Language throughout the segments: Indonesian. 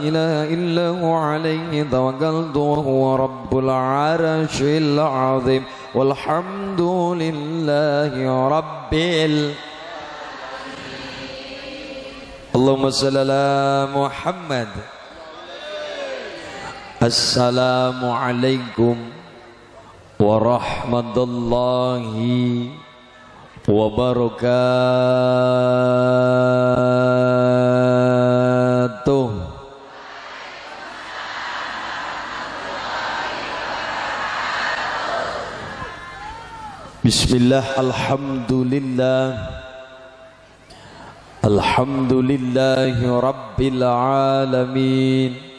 إله إلا هو عليه توكلت وهو رب العرش العظيم والحمد لله رب اللهم صل على محمد. Assalamualaikum warahmatullahi wabarakatuh. Bismillah, alhamdulillah, alhamdulillahi rabbil alamin.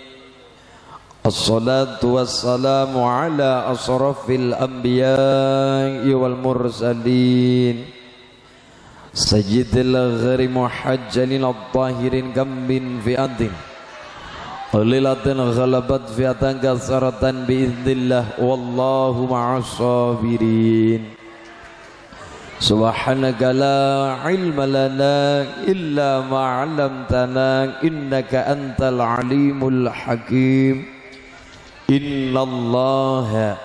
Assalatu wassalamu ala asrafil anbiya'i wal mursalin sayyidil ghari muhajjalin at-tahirin kambin fi'atin qalilatin ghalabat fi'atan kasaratan biiznillah wallahu ma'as sabirin. Subhanaka la ilma lana illa ma 'allamtana innaka antal alimul hakim. Innallaha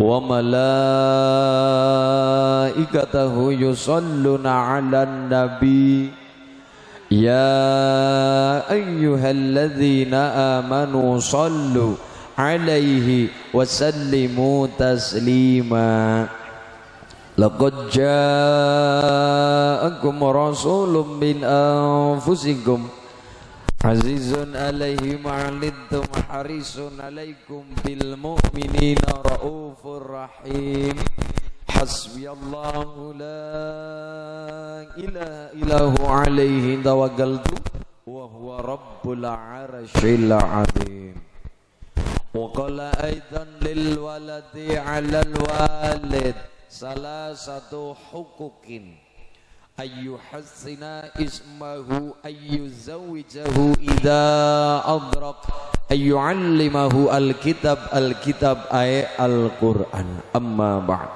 wa malaikatahu yusalluna 'alan nabi ya ayyuhalladzina amanu sallu 'alaihi wa sallimu taslima. Laqad ja'akum rasulun min anfusikum azizun alaihi ma'anittum harisun alaikum bil mu'minina raufur rahim. Hasbiyallahu la ilaha illahu alaihi tawakkaltu wa huwa rabbul arsyil azim. Wa qala aidan lil waladi 'alal walid salasatu huquqin ayyuhassina ismahu ayyuzawwijahu idza adrak ayyuallimahu alkitab ay al-Qur'an. Amma ba'd.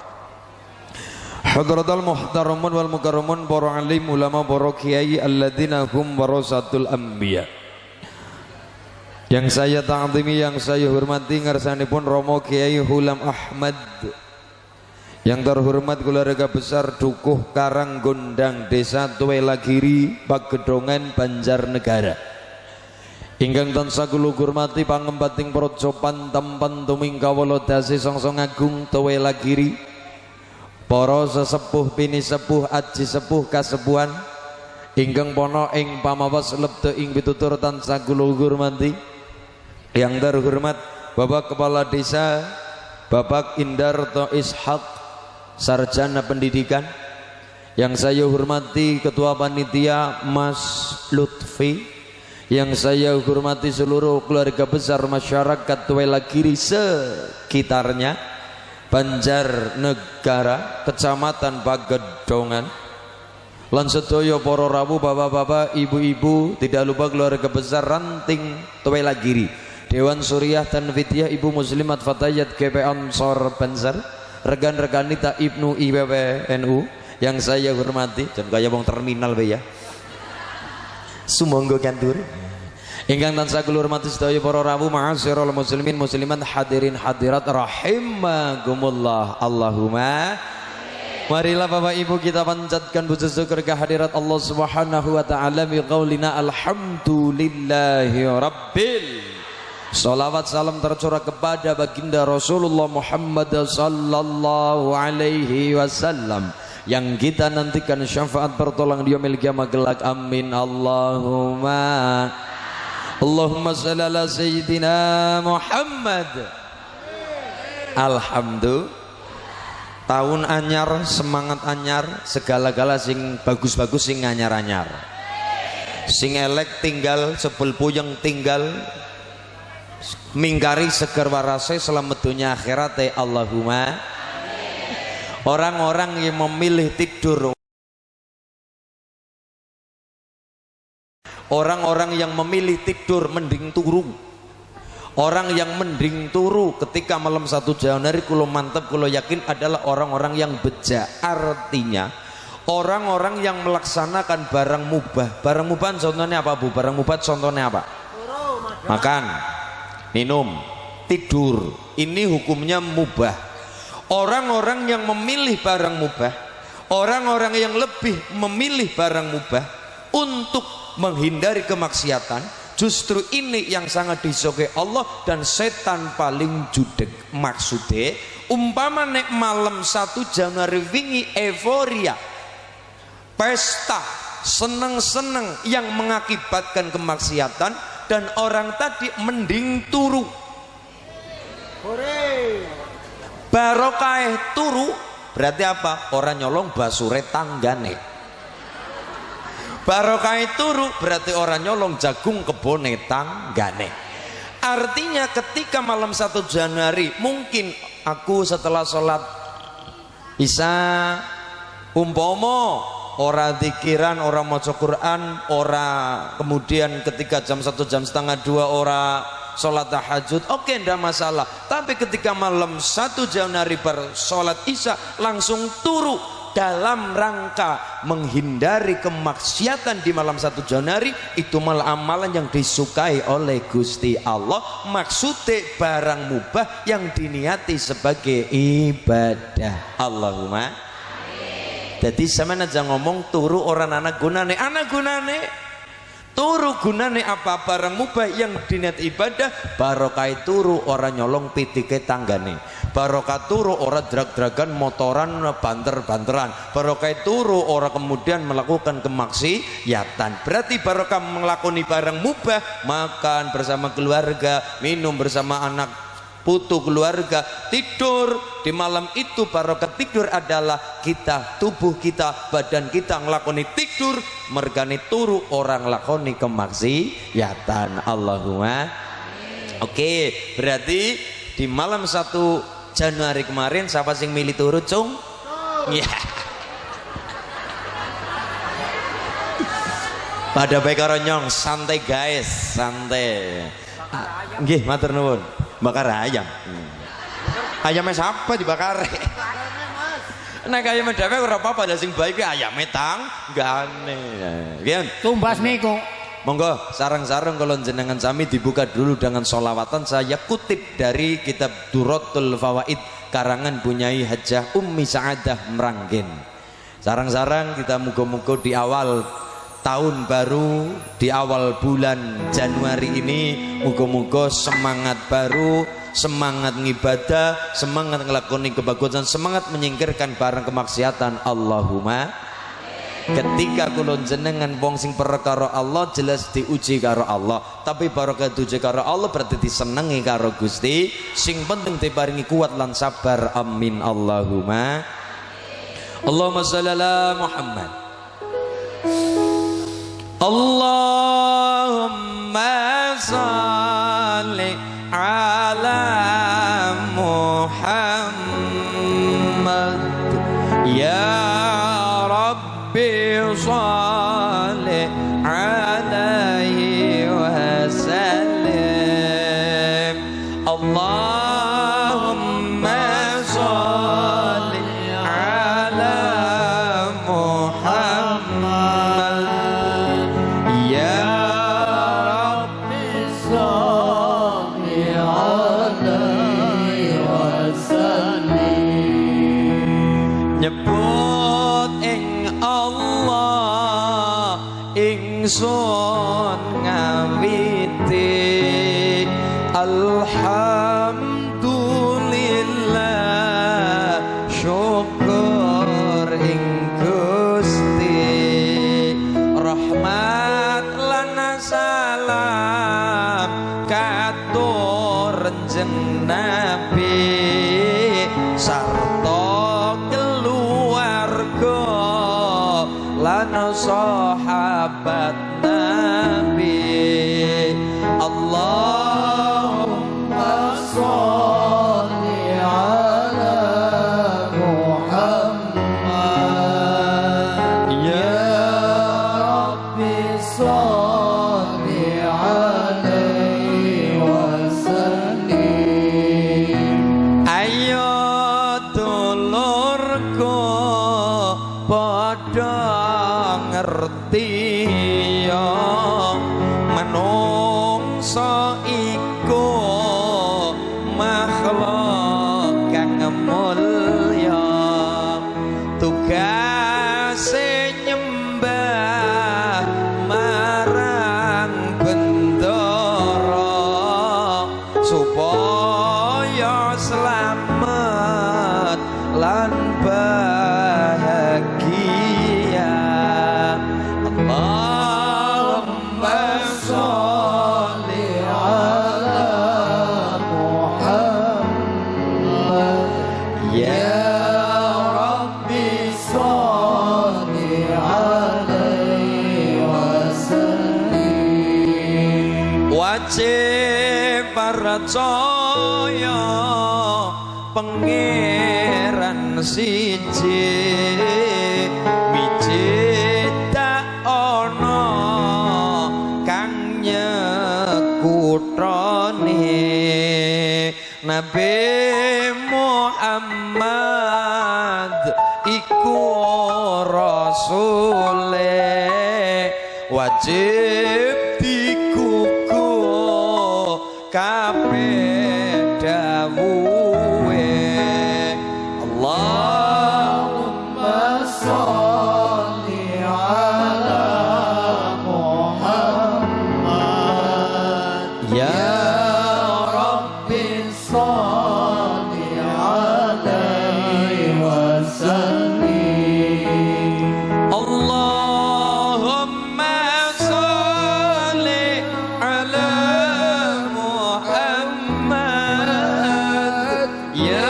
Hadratal muhtaramun wal mukarramun, para alim ulama, para kiai alladzina hum warasatul anbiya. Yang saya ta'zimi, yang saya hormati ngarsanipun Romo Kiai Hulam Ahmad. Yang terhormat keluarga besar Dukuh Karanggondang, Desa Tuwelagiri, Pagedongan, Banjarnegara. Ingkang tansah kula hormati pangempating praja pantempen tuming kawula dase songsong agung Tuwelagiri. Para sesepuh bini sepuh aji sepuh kasepuhan ingkang pono ing pamawas lebet ing pitutur tansah kula hormati. Yang terhormat Bapak Kepala Desa Bapak Indarto Ishak, Sarjana Pendidikan. Yang saya hormati Ketua Panitia Mas Lutfi. Yang saya hormati seluruh keluarga besar masyarakat Tuwelagiri sekitarnya, Banjarnegara, Kecamatan Pagedongan, lan sedaya para rawuh, bapak-bapak, ibu-ibu, tidak lupa keluarga besar Ranting Tuwelagiri, Dewan Suriah Tanfidiyah, Ibu Muslimat Fatayat GP Ansor Banjar, rekan-rekan nita Ibnu IPPNU yang saya hormati, dan kaya wong terminal be ya. Sumangga kantur. Ingkang tansah kula hormati sedaya para rawuh, ma'asyiral muslimin muslimat, hadirin hadirat rahimakumullah. Allahumma marilah Bapak Ibu kita panjatkan puji syukur kehadirat Allah Subhanahu wa taala bi qaulina alhamdulillahi rabbil. Salawat salam tercurah kepada baginda Rasulullah Muhammad sallallahu alaihi wasallam yang kita nantikan syafaat pertolongan di yaumil qiyamah kelak. Amin. Allahumma shalli ala sayyidina Muhammad. Alhamdulillah, tahun anyar, semangat anyar, segala-gala sing bagus-bagus, sing anyar-anyar, sing elek tinggal, sebel puyeng tinggal, mingkari seger warase selamat dunia akhirat. Allahumma. Orang-orang yang memilih tidur, orang-orang yang memilih tidur mending turu, orang yang mending turu ketika malam 1 Januari, kulo mantep, kulo yakin adalah orang-orang yang beja. Artinya orang-orang yang melaksanakan barang mubah. Barang mubah contohnya apa Bu? Barang mubah contohnya apa? makan, minum, tidur, ini hukumnya mubah. Orang-orang yang memilih barang mubah, orang-orang yang lebih memilih barang mubah untuk menghindari kemaksiatan, justru ini yang sangat disukai Allah dan setan paling judeg. Maksudnya umpama nek malam 1 Januari wingi euforia, pesta, seneng-seneng yang mengakibatkan kemaksiatan, dan orang tadi mending turu. Barokah turu berarti apa? Orang nyolong basure tanggane. Barokah turu berarti orang nyolong jagung kebone tanggane. Artinya ketika malam 1 Januari mungkin aku setelah sholat Isya umpomo ora dzikiran, ora maca Quran, ora kemudian ketika jam 1 jam setengah 2 ora sholat tahajud, oke, ndak masalah. Tapi ketika malam 1 Januari bar sholat Isya langsung turu dalam rangka menghindari kemaksiatan di malam 1 Januari, itu malah amalan yang disukai oleh Gusti Allah. Maksudnya barang mubah yang diniati sebagai ibadah. Allahumma. Jadi sama aja ngomong turu orang anak gunane, turu gunane apa? Barang mubah yang diniat ibadah. Barokah turu orang nyolong pitike tanggane, barokah turu orang drag-dragan motoran banter-banteran, barokah turu orang kemudian melakukan kemaksiatan. Berarti barokah melakoni barang mubah, makan bersama keluarga, minum bersama anak putu keluarga, tidur di malam itu. Barokah tidur adalah kita, tubuh kita, badan kita ngelakoni tidur, mergani turu orang lakoni kemaksiatan. Allahumma. Oke, berarti di malam 1 Januari kemarin siapa sing milih turu, cung? Ya. Pada baik karo nyong, santai guys, santai. Nggih, matur nuwun. Bakar ayam. Ayamnya siapa dibakar? Nek ayam dhewe ora apa-apa, lah sing baik ayame tanggane. Pian? Tumbas niku. Monggo sareng-sareng kalau jenengan sami dibuka dulu dengan sholawatan. Saya kutip dari kitab Duratul Fawaid karangan Bunyai Hajjah Ummi Sa'adah Meranggen. Sareng-sareng kita muga-muga di awal tahun baru, di awal bulan Januari ini, muga-muga semangat baru, semangat ngibadah, semangat ngelakoni kebagusan, semangat menyingkirkan barang kemaksiatan. Allahumma. Ketika kulon jenengan wong sing perkara Allah jelas diuji karo Allah, tapi barokah diuji karo Allah berarti disenengi karo Gusti. Sing penting diparingi kuat lan sabar. Amin. Allahumma. Allahumma sholli ala Muhammad. Allahumma sholli ala Muhammad. Ya Rabbi sholli alaihi wasallim. Allahumma sholli ala Muhammad. Ya Rabbi sholli alaihi wasallim. Nyebut ing Allah ingsun ngawiti alhamdulillah, syukur ing Gusti, rahmat lan salam katur jeneng Nabi sarta keluarga lan sahabat Nabi. Allahumma sholli ala Muhammad. Ya Rabbi sholli alaihi wasallim. Ayo dulurku padha ngerti ya manungsa iku makhluk kang mulya tugase nyembah marang bendara supaya selamat lan bahagia. Allahumma sholli ala Muhammad ya Rabbi sholli alaihi wasallim. Wajib percaya pangeran siji wiji tak ana kang nyekutrone. Nabi Muhammad iku rasule wajib digugu kabeh dawuhe. Allahumma sholli ala Muhammad ya Rabbi sholli alaihi wasallim. Allahumma sholli ala Muhammad ya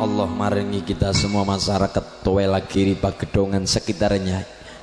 Allah maringi kita semua masyarakat Tuwelagiri Pagedongan sekitarnya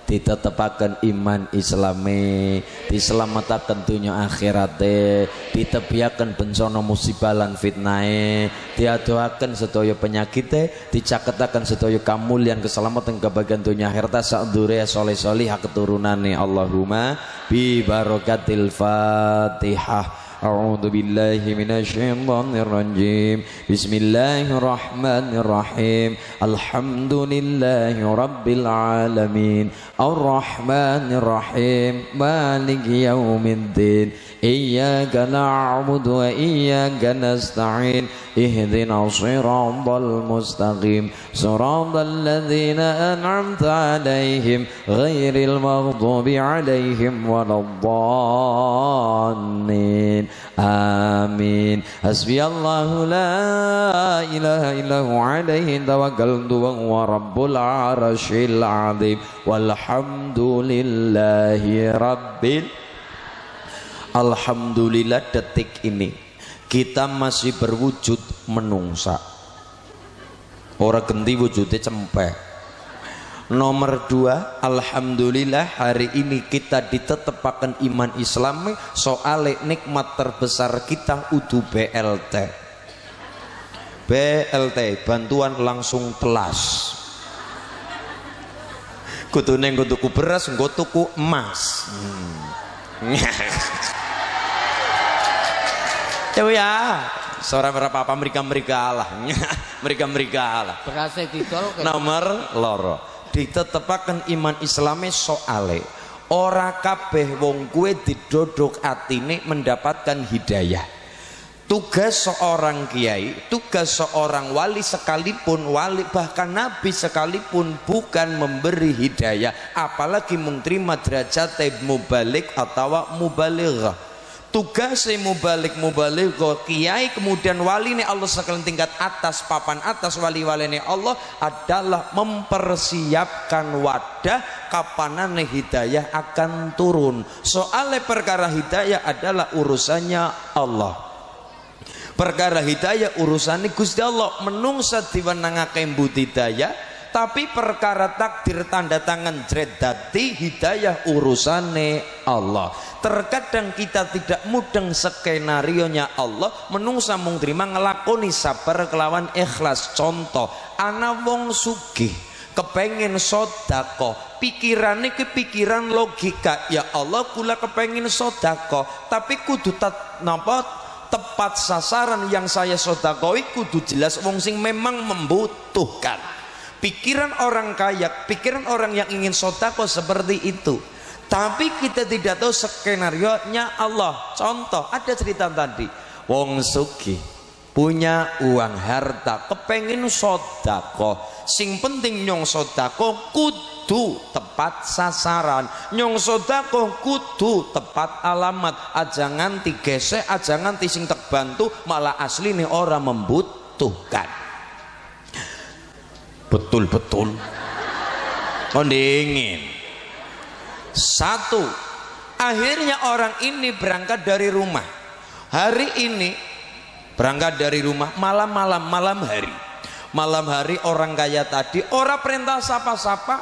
ditetepaken iman Islami, diselamatkan dunia akhirate, ditebiaken bencana musibah lan fitnahe, diadoaken sedaya penyakite, dicaketaken sedaya kamulyan keselamatan kebahagiaan dunia akhirat sadure soleh-solihah keturunane. Allahumma bi barakatil Fatihah. A'udzu billahi minasyaitonir rajim. Bismillahirrahmanirrahim. Alhamdulillahi rabbil alamin. Arrahmanir rahim. Maliki yaumiddin. Iyyaka na'budu wa iyyaka nasta'in. Ihdinas siratal mustaqim. Siratal ladzina an'amta 'alaihim ghairil maghdubi 'alaihim waladdallin. Amin. Hasbiyallahu la ilaha illahu alaihi tawakkaltu wa huwa rabbul arsyil azim. Walhamdulillahi rabbil. Alhamdulillah detik ini kita masih berwujud menungsa. Ora genti wujudnya cempek. Nomor 2, alhamdulillah hari ini kita ditetapkan iman Islami soale nikmat terbesar kita udu BLT. BLT bantuan langsung telas. Kudune nggo tuku beras, nggo tuku emas. Ya, seorang berapa mereka lah. Mereka lah. Berasnya didol. Nomor loro. Ditetepaken iman Islami soale ora kabeh wong kuwe didodok atine mendapatkan hidayah. Tugas seorang kiai, tugas seorang wali sekalipun, wali bahkan nabi sekalipun bukan memberi hidayah, apalagi menerima derajat mubalik atau mubalighah. Tugas mubalik kiai kemudian wali ini Allah sekalian tingkat atas, papan atas wali-wali ini Allah adalah mempersiapkan wadah kapanane hidayah akan turun. Soalnya perkara hidayah adalah urusannya Allah. Perkara hidayah urusannya Gusti Allah. Menungsa diwenangake budidaya tapi perkara takdir tanda tangan jret dadi hidayah urusane Allah. Terkadang kita tidak mudeng skenarionya Allah, menungsa mung terima ngelakoni sabar kelawan ikhlas. Contoh, ana wong sugih kepengen sodako, pikirannya kepikiran logika, ya Allah kula kepengen sodako, tapi kudu tepat sasaran yang saya sodakoi, kudu jelas wong sing memang membutuhkan. Pikiran orang kaya, pikiran orang yang ingin sodako seperti itu, tapi kita tidak tahu skenario nya Allah. Contoh, ada cerita tadi, wong sugih punya uang harta kepengen sodako, sing penting nyong sodako kudu tepat sasaran, nyong sodako kudu tepat alamat, aja nganti gesek, aja nganti sing terbantu malah asli nih orang membutuhkan. Betul-betul kondingin. Satu, akhirnya orang ini berangkat dari rumah hari ini, berangkat dari rumah malam hari orang kaya tadi ora perintah sapa-sapa,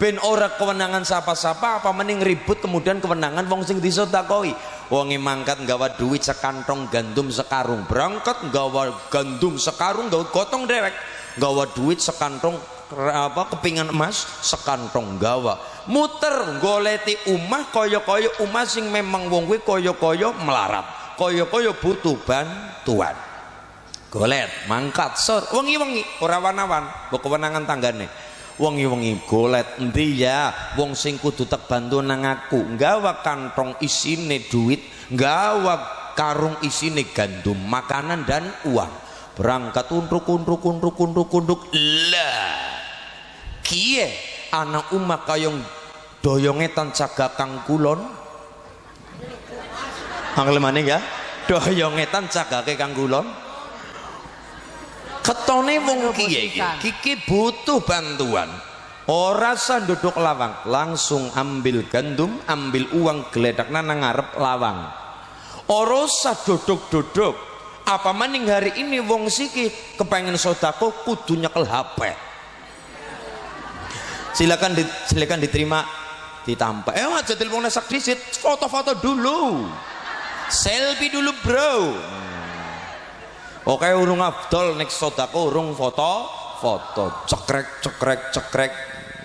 ben ora kewenangan sapa-sapa, apa mending ribut kemudian kewenangan wong sing disodakoi. Wonge mangkat nggawa duit sekantong gandum sekarung, berangkat nggawa gandum sekarung, nggawa gotong dewek, nggawa duit sekantong kepingan emas sekantong, gawa muter goleti umah kaya-kaya umah sing memang wong kuwi kaya-kaya melarat, kaya-kaya butuh bantuan. Golet mangkat sor wengi-wengi ora wan-wan mbok kewenangan tanggane, wengi-wengi golet endi ya wong sing kudu tak bantu nang aku, nggawa kantong isine duit, nggawa karung isine gandum, makanan dan uang, berangkat undruk lah kiye anak umat kayong doyongetan caga kang kulon angkel maning ya, doyongetan cagake kang kulon, ketone wong kiye iki butuh bantuan, ora usah duduk lawang, langsung ambil gandum, ambil uang geledakna nang ngarep lawang, ora usah duduk-duduk. Apa maning hari ini wong siki kepengen sodako kudu nyekel HP, silakan diterima, ditampak. Aja teleponnya sak disit, foto-foto dulu, selfie dulu bro. Oke, urung Abdol nek sodako urung foto cekrek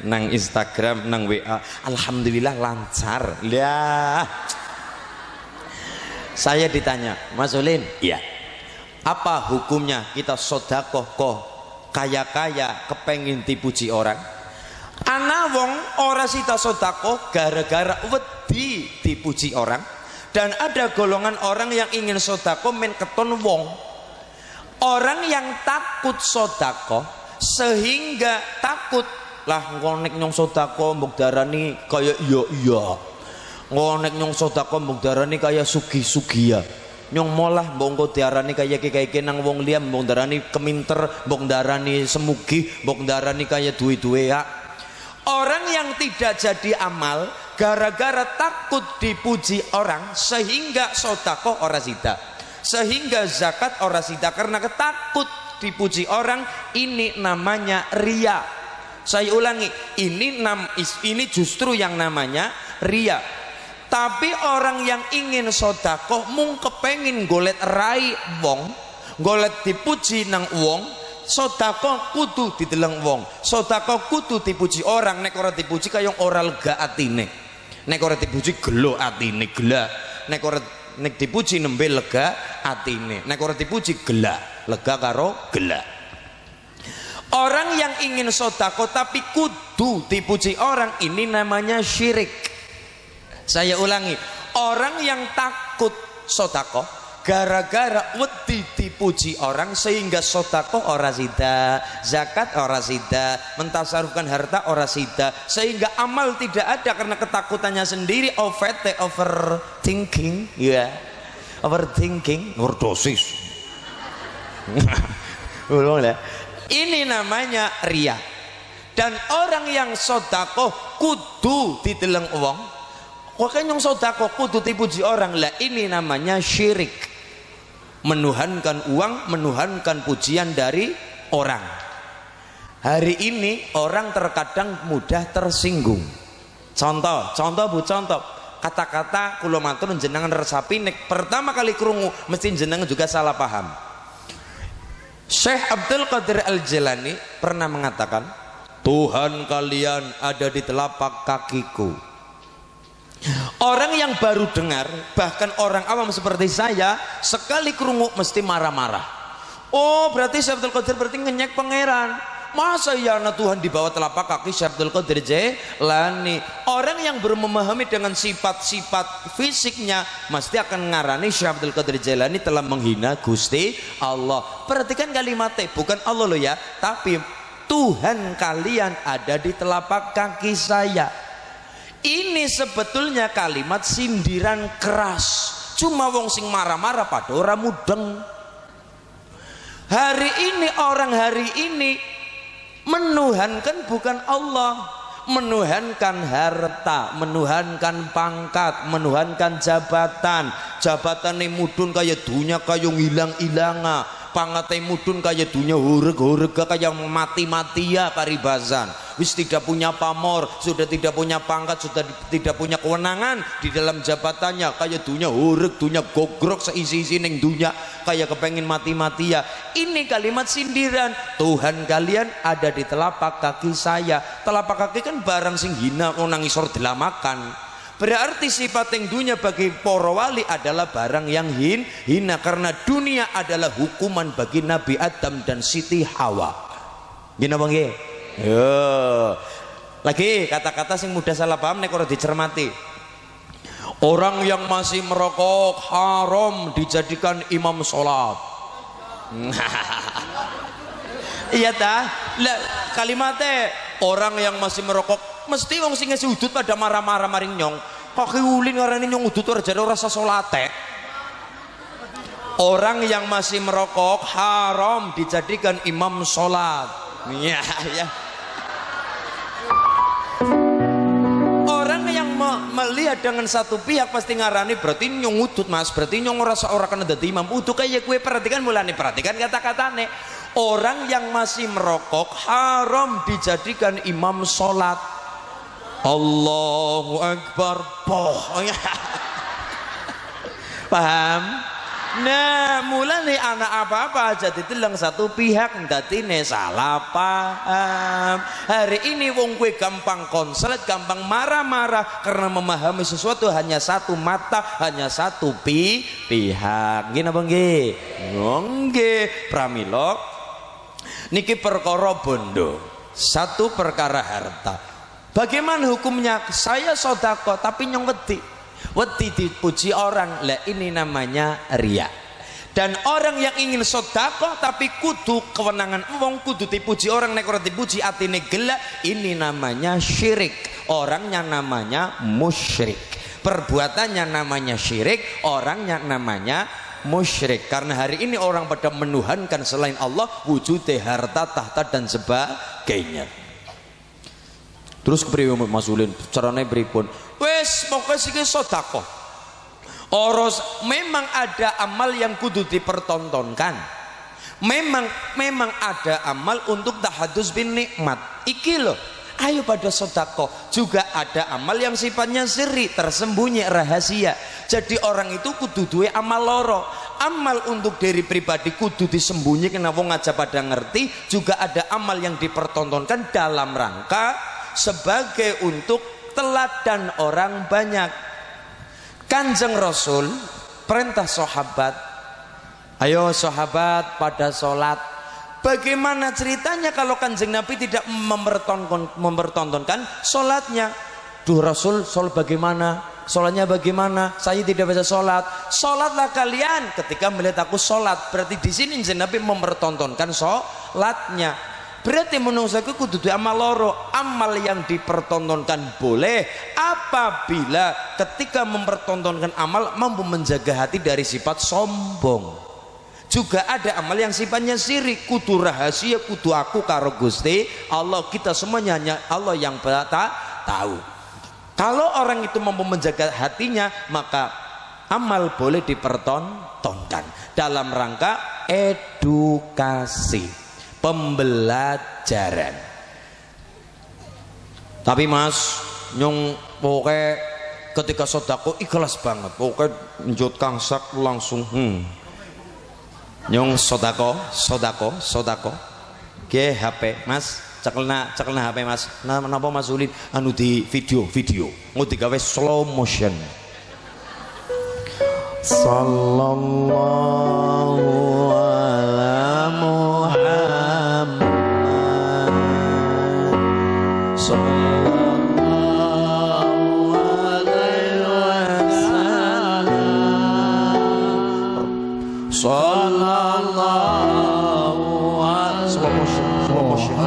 nang Instagram nang WA, alhamdulillah lancar. Lah saya ditanya, Mas Ulin, iya, apa hukumnya kita sodako kok kaya-kaya kepengen dipuji orang? Ana wong ora sita sodako gara-gara wedi dipuji orang, dan ada golongan orang yang ingin sodako men keton wong. Orang yang takut sodako sehingga takut lah ngonek nyong sodako mbok darani kaya iya ngonek nyong sodako mbok darani kaya sugi-sugi ya, nyong molah mbok diarani kaya kaya nang wong liya mbok darani keminter, mbok darani semugi, mbok darani kaya duwe-duwe ya. Orang yang tidak jadi amal gara-gara takut dipuji orang sehingga sodako ora sida, sehingga zakat ora sida karena ketakut dipuji orang, ini namanya ria. Saya ulangi, ini justru yang namanya ria. Tapi orang yang ingin sodako mung kepengin golet rai wong, golet dipuji nang wong, sodako kudu dideleng wong, sodako kudu dipuji orang. Nek ora dipuji kaya ora lega atine, nek ora dipuji gelo atine, gela. Nek dipuji nembe lega atine, nek ora dipuji gela, lega karo gela. Orang yang ingin sodako tapi kudu dipuji orang, ini namanya syirik. Saya ulangi, orang yang takut sodako gara-gara wedi dipuji orang sehingga sodako ora sida, zakat ora sida, mentasarufkan harta ora sida, sehingga amal tidak ada karena ketakutannya sendiri. Overthinking ya, overthinking, overdosis. Ini namanya ria. Dan orang yang sodako kudu dideleng wong, wakanya yang sodako kudu dipuji orang, lah ini namanya syirik, menuhankan uang, menuhankan pujian dari orang. Hari ini orang terkadang mudah tersinggung. Contoh Bu, contoh. Kata-kata kula matur jenengan resapi nek pertama kali krungu mesti jenengan juga salah paham. Syekh Abdul Qadir Al-Jilani pernah mengatakan, Tuhan kalian ada di telapak kakiku. Orang yang baru dengar, bahkan orang awam seperti saya, sekali krungu mesti marah-marah. Oh, berarti Syekh Abdul Qadir berarti ngenyek pangeran. Masa ya anak Tuhan di bawah telapak kaki Syekh Abdul Qadir Jilani. Orang yang baru memahami dengan sifat-sifat fisiknya mesti akan ngarani Syekh Abdul Qadir Jilani telah menghina Gusti Allah. Perhatikan kalimatnya, bukan Allah loh ya, tapi Tuhan kalian ada di telapak kaki saya. Ini sebetulnya kalimat sindiran keras. Cuma wong sing marah-marah pada orang mudeng. Hari ini orang hari ini menuhankan bukan Allah, menuhankan harta, menuhankan pangkat, menuhankan jabatan. Jabatane mudun kaya dunya kaya ngilang-ilanga, pangkate mudun kaya dunya horeg-horega kaya mati-matia paribasan. Wis tidak punya pamor, sudah tidak punya pangkat, sudah tidak punya kewenangan di dalam jabatannya, kaya dunya horeg, dunya gogrok seisi-isi ning dunya, kaya kepengen mati-matia. Ini kalimat sindiran. Tuhan kalian ada di telapak kaki saya. Telapak kaki kan barang sing hina nang isor dilamakan. Berarti sifat yang dunia bagi para wali adalah barang yang hina, karena dunia adalah hukuman bagi Nabi Adam dan Siti Hawa. Gini bang ye. Yo. Lagi kata-kata sing mudah salah paham nek ora dicermati. Orang yang masih merokok haram dijadikan imam sholat. Iya ta? Lah kalimatnya orang yang masih merokok mesti wong sing ngasih udut pada marah-marah maring nyong. Kok kiulin ngarani nyong udut ora jare ora salate. Orang yang masih merokok haram dijadikan imam sholat. Iya ya. Orang yang melihat dengan satu pihak pasti ngarani berarti nyong udut mas, berarti nyong ora kena dadi imam. Udut kayak kue perhatikan mulane, perhatikan kata-katane. Orang yang masih merokok haram dijadikan imam sholat. Allahu Akbar. Paham? Nah, mulai anak apa-apa aja ditelang satu pihak ndatine salah paham. Hari ini wong kue gampang konslet, gampang marah-marah karena memahami sesuatu hanya satu mata, hanya satu pihak. Gini apa nggih? Nggih, pramila niki perkara bondo. Satu perkara harta. Bagaimana hukumnya? Saya sodako tapi nyong wedi dipuji orang, lah ini namanya riya. Dan orang yang ingin sodako tapi kudu kewenangan wong, kudu dipuji orang, nek ora dipuji atine gelak, ini namanya syirik. Orangnya namanya musyrik, perbuatannya namanya syirik, orangnya namanya musyrik. Karena hari ini orang pada menuhankan selain Allah, wujudnya harta, tahta dan sebagainya. Terus kepriwe Mas Ulin? Carane pripun? Wes pokoknya sih sedekah. Oros memang ada amal yang kudu dipertontonkan. Memang ada amal untuk tahadus bin nikmat. Iki loh. Ayo pada sedekah. Juga ada amal yang sifatnya sirri, tersembunyi, rahasia. Jadi orang itu kudu duwe amal loro. Amal untuk diri pribadi kudu disembunyikan, wong aja pada ngerti. Juga ada amal yang dipertontonkan dalam rangka sebagai untuk teladan orang banyak. Kanjeng Rasul perintah sahabat, ayo sahabat pada sholat. Bagaimana ceritanya kalau Kanjeng Nabi tidak mempertontonkan sholatnya? Duh Rasul, sholat bagaimana? Sholatnya bagaimana? Saya tidak bisa sholat. Sholatlah kalian ketika melihat aku sholat. Berarti di sini Kanjeng Nabi mempertontonkan sholatnya. Berarti menungsaku kudu amal loro. Amal yang dipertontonkan boleh apabila ketika mempertontonkan amal mampu menjaga hati dari sifat sombong. Juga ada amal yang sifatnya syirik, kudu rahasia, kudu aku karo Gusti Allah, kita semuanya hanya Allah yang tahu. Kalau orang itu mampu menjaga hatinya, maka amal boleh dipertontonkan dalam rangka edukasi. pembelajaran. Tapi Mas nyong pokoknya ketika sodako ikhlas banget, pokoknya njut kangsak langsung nyong sodako ke HP Mas, cekelna HP Mas, napa Mas Ulin anu di video mau digawe slow motion. Sallallahu ala Muhammad sallallahu alaihi wasallam sallallahu alaihi slow motion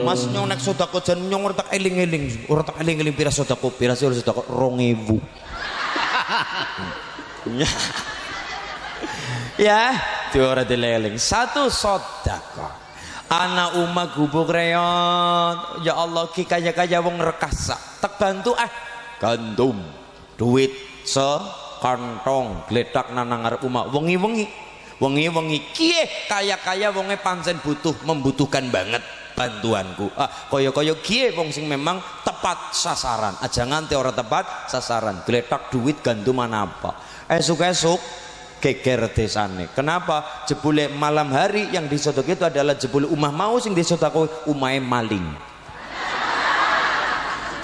Mas nyong nek sedekah jan nyong ora tak eling-eling pira sedekah 2000. Ya, itu ora dileling. Satu sedekah. Ana umah gubuk reot. Ya Allah ki kaya-kaya wong rekasa. Tak bantu gandum, duit sekantong gledak nang ngarep umah. Wengi-wengi kiye kaya-kaya wonge pancen membutuhkan banget bantuanku. Kaya-kaya kiye wong sing memang tepat sasaran. Aja nganti ora tepat sasaran. Gletak duit gandum apa. Esuk-esuk geger desane. Kenapa? Jebule malam hari yang disodok itu adalah jebule umah mau sing disodok umahe maling.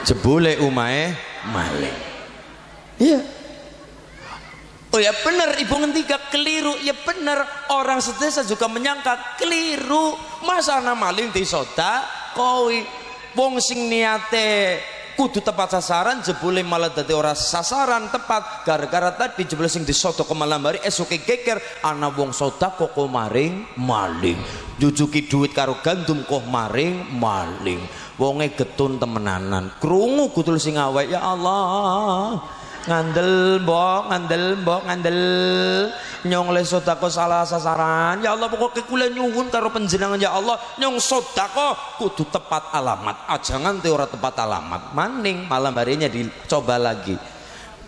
Jebule umahe maling. Iya. Oh ya benar ibu ngentika keliru. Ya benar orang sedesa juga menyangka keliru. Masa ana maling disodakoi wong sing niate kudu tepat sasaran jebule malah dadi ora sasaran tepat gara-gara tadi jebule sing disodok ke malam hari esuke geger ana wong sedekah kok maring maling jujuki duit karo gandum kok maring maling wonge getun temenanan krungu kutul sing awake ya Allah ngandel mbok nyong le sedekah salah sasaran ya Allah pokoknya kula nyuwun karo panjenengan ya Allah nyong sedekah kudu tepat alamat aja nganti ora tepat alamat maning malam harinya dicoba lagi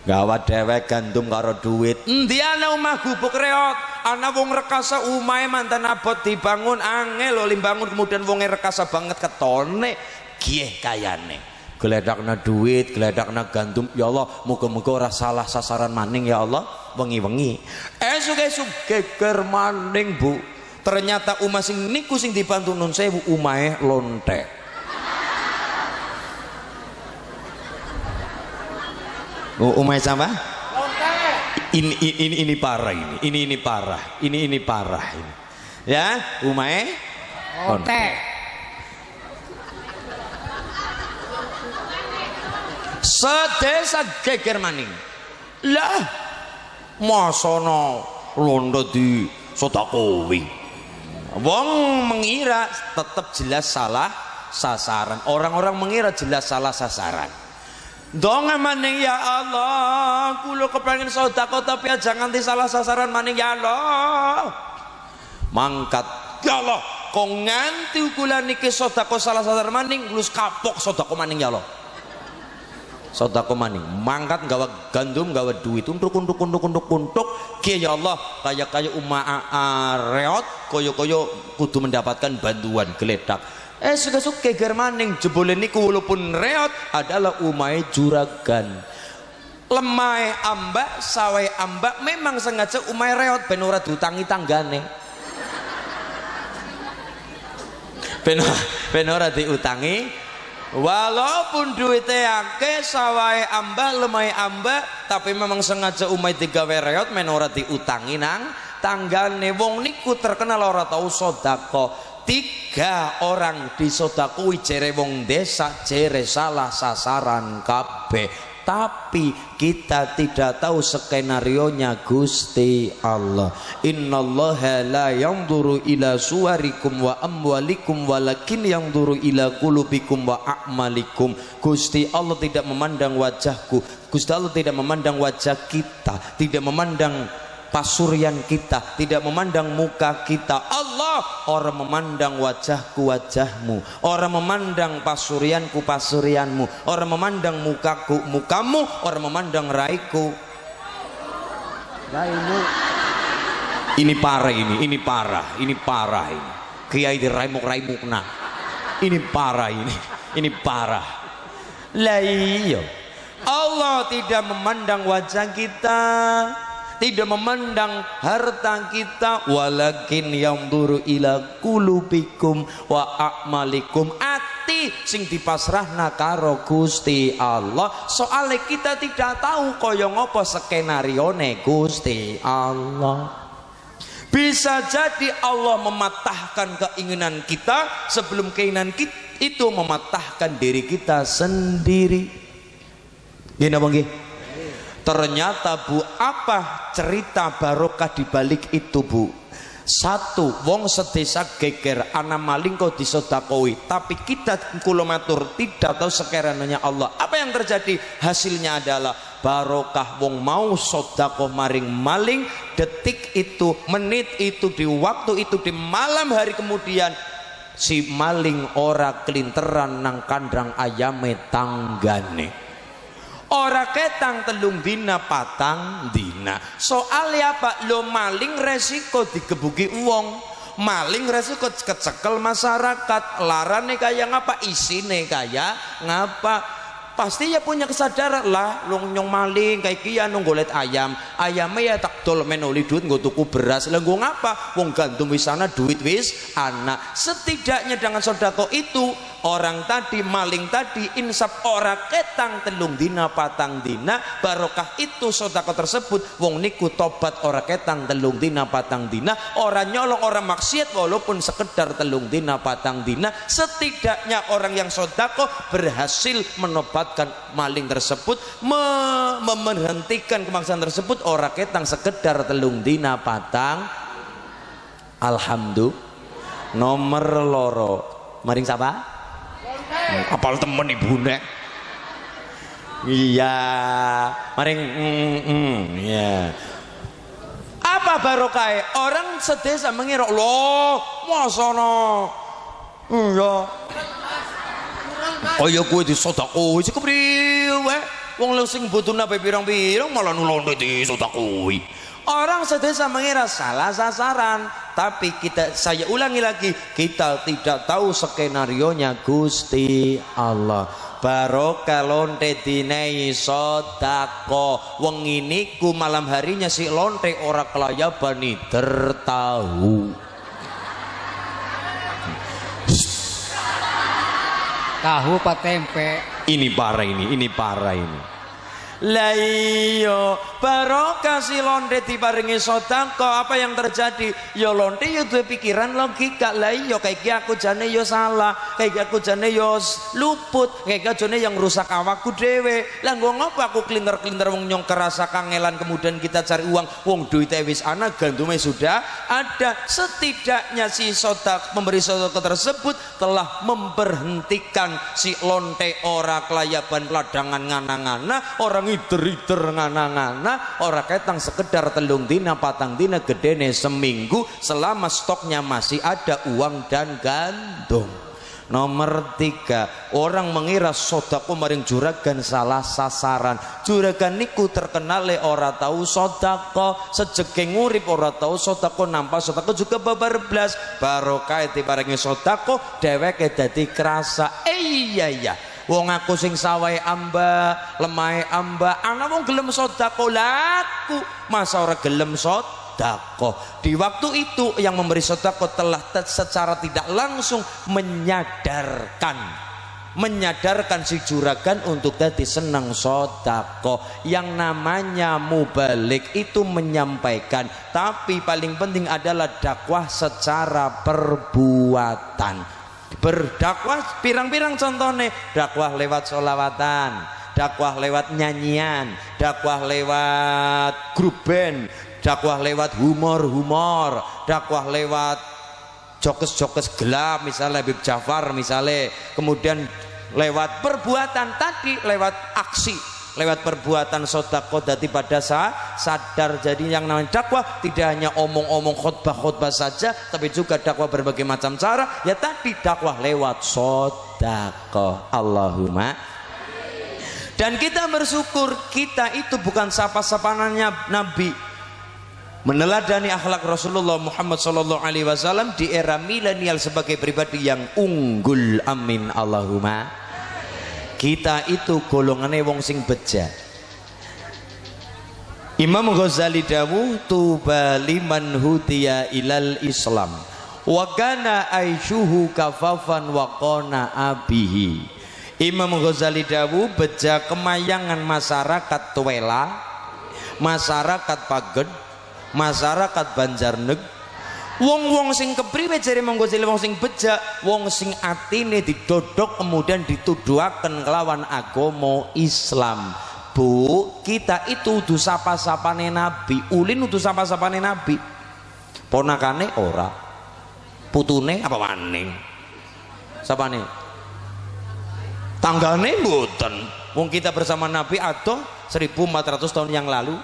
gawa dewek gandum karo duit endi ana omah gubuk reot ana wong rekasa umahe mantan abot dibangun angel lho limbangun kemudian wonge rekasa banget ketone kieh kayane geledakna duit, geledakna gandum ya Allah muga-muga ora salah sasaran maning ya Allah wengi-wengi esuk-esuk geger maning Bu ternyata umah sing niku sing dibantu nun sewu umahe lontek umahe sama? Ini parah ini parah ini ya umahe lontek sedesa geger maning lah masono londo di sodakowi wong mengira tetap jelas salah sasaran orang-orang mengira jelas salah sasaran dong maning ya Allah kula kepengin sedekah tapi aja nganti salah sasaran maning ya Allah mangkat ya Allah kok nganti kula niki sedekah salah sasaran maning lulus kapok sedekah maning ya Allah sedekah maning mangkat gawa gandum gawa duit untuk kiye ya Allah kaya umah reot koyo kudu mendapatkan bantuan geledak esuk-esuk geger maning jebule niku walaupun reot adalah umahe juragan lemah ambak sawai ambak memang sengaja umahe reot ben ora diutangi tanggane ben ora diutangi walaupun duitnya akeh sawai ambak lemai ambak tapi memang sengaja umai digawe reot men ora diutangi nang tanggane wong niku terkenal ora tau sedekah 3 orang disodakui jere wong desa jere salah sasaran kabeh tapi kita tidak tahu skenarionya Gusti Allah. Innallaha la yanzuru ila suwarikum wa amwalikum walakin yanzuru ila qulubikum wa a'malikum. Gusti Allah tidak memandang wajahku, Gusti Allah tidak memandang wajah kita, tidak memandang pasuryan kita, tidak memandang muka kita. Allah, orang memandang wajahku wajahmu, orang memandang pasuryanku pasuryanmu, orang memandang mukaku mukamu, orang memandang raiku raimu. Ini parah ini parah, ini parah ini. Kiai di raimu kena. Ini parah ini parah. Lah iya. Allah tidak memandang wajah kita, tidak memandang harta kita, walakin yanzuru ila qulubikum wa a'malikum. Ati sing dipasrahna karo Gusti Allah. Soale kita tidak tahu kaya ngapa skenarione Gusti Allah. Bisa jadi Allah mematahkan keinginan kita sebelum keinginan kita itu mematahkan diri kita sendiri. Gini apa nggih? Ternyata Bu, apa cerita barokah di balik itu Bu? Satu, wong sedesa geger ana maling kok disodakoi, tapi kita kula matur tidak tahu sekiranya Allah. Apa yang terjadi? Hasilnya adalah barokah. Wong mau sodakoh maring maling, detik itu, menit itu, di waktu itu, di malam hari kemudian si maling ora kelinteran nang kandang ayame tanggane. Ora ketang telung dina patang dina. Soalnya apa? Lo maling resiko digebuki uang, maling resiko kecekel masyarakat. Larane kayak ngapa, isine kayak ngapa. Pasti ya punya kesadaran lah, nyong maling kayak kia nunggolet ayamnya ya tak dol menoli duit nggo tuku beras. Lah nggo ngapa? Wong gantung wis ana duit wis anak. Setidaknya dengan sedekah itu orang tadi maling tadi insaf ora ketang telung dina patang dina, barokah itu sedekah tersebut wong niku tobat ora ketang telung dina patang dina, ora nyolong ora maksiat walaupun sekedar telung dina patang dina. Setidaknya orang yang sedekah berhasil menobat maling tersebut, memberhentikan kemaksiatan tersebut ora ketang sekedar telung dina patang. Alhamdulillah. Nomor loro maring siapa? Apal temen ibu nek. Iya maring iya. Apa barokah? Orang sedesa mengira loh masono iya kaya kowe disedekah iki kepriwe? Wong lho sing butuh nabe pirang-pirang malah nulone disedekah. Orang sedesa mengira salah sasaran, tapi saya ulangi lagi, kita tidak tahu skenarionya Gusti Allah. Barokah lonte dinai sedekah. Wengi niku malam harinya si lonte ora kelayabani tertahu. Tahu pak tempe. Ini parah ini. Lah iya, barokah si lonte diparingi sedekah. Apa yang terjadi? Ya lonte ya duwe pikiran logika. Lah iya kayak aku jane ya salah, kayak aku jane ya luput, kayak jane yang rusak awakku dhewe. Lah nggo ngapa aku klinter-klinter wong nyong kerasa kangelan kemudian kita cari uang. Wong duite wis ana, gantume sudah ada. Setidaknya si pemberi sedekah tersebut telah memberhentikan si lonte ora kelayaban ladangan ngana-ngana, orang ider-ider ngana-ngana, ora ketang sekedar telung dina patang dina, gedene seminggu selama stoknya masih ada uang dan gandum. Nomor 3, orang mengira sedekah maring juragan salah sasaran. Juragan niku terkenale ora tahu sedekah, sejege ngurip ora tahu sedekah, nampa sedekah juga babar blas. Barokah diparingi sedekah dheweke dadi krasa. Iya wong aku sing sawahe amba, lemahe amba, ana wong gelem sedekah laku, masa ora gelem sedekah. Di waktu itu yang memberi sedekah telah secara tidak langsung menyadarkan si juragan untuk tadi senang sedekah. Yang namanya mubalik itu menyampaikan, tapi paling penting adalah dakwah secara perbuatan. Berdakwah pirang-pirang contohnya, dakwah lewat sholawatan, dakwah lewat nyanyian, dakwah lewat grup band, dakwah lewat humor, dakwah lewat jokes gelap misalnya Habib Jafar misalnya, kemudian lewat perbuatan tadi, lewat aksi lewat perbuatan sedekah dadi pada sadar. Jadi yang namanya dakwah tidak hanya omong-omong khotbah-khotbah saja, tapi juga dakwah berbagai macam cara. Ya tadi dakwah lewat sedekah. Allahumma. Dan kita bersyukur kita itu bukan sapa-sapanannya Nabi, meneladani akhlak Rasulullah Muhammad sallallahu alaihi wasallam di era milenial sebagai pribadi yang unggul. Amin Allahumma. Kita itu golongannya wong sing beja. Imam Ghazali dawuh tuba liman hudiya ilal Islam wa kana aishuhu kafafan wa qana abihi. Imam Ghazali dawuh beja kemayangan masyarakat Tuwela, masyarakat Paged, masyarakat Banjarneg. Wong-wong sing kepriwe jare Imam Ghazali wong sing beja, wong sing atine didodok kemudian dituduhaken kelawan agama Islam. Bu, kita itu udu sapa-sapane Nabi, ulin udu sapa-sapane Nabi. Ponakane ora. Putune apa maning? Sapane? Tanggane mboten. Wong kita bersama Nabi atau 1400 tahun yang lalu,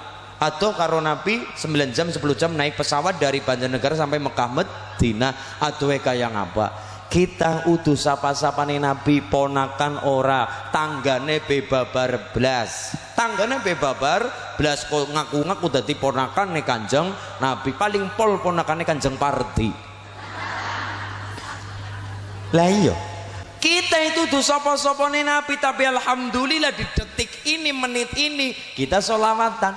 atau karo Nabi 9 jam 10 jam naik pesawat dari Banjarnegara sampai Mekah Madinah. Aduh kaya ngapa? Kita utuh sapa-sapane Nabi, ponakan ora, tanggane bebabar blas. Tanggane bebabar blas kok ngaku-ngaku dadi ponakane Kanjeng Nabi, paling pol ponakane Kanjeng Pardi. Lah iya, kita itu tuh sopo-sopone Nabi, tapi alhamdulillah di detik ini, menit ini kita sholawatan,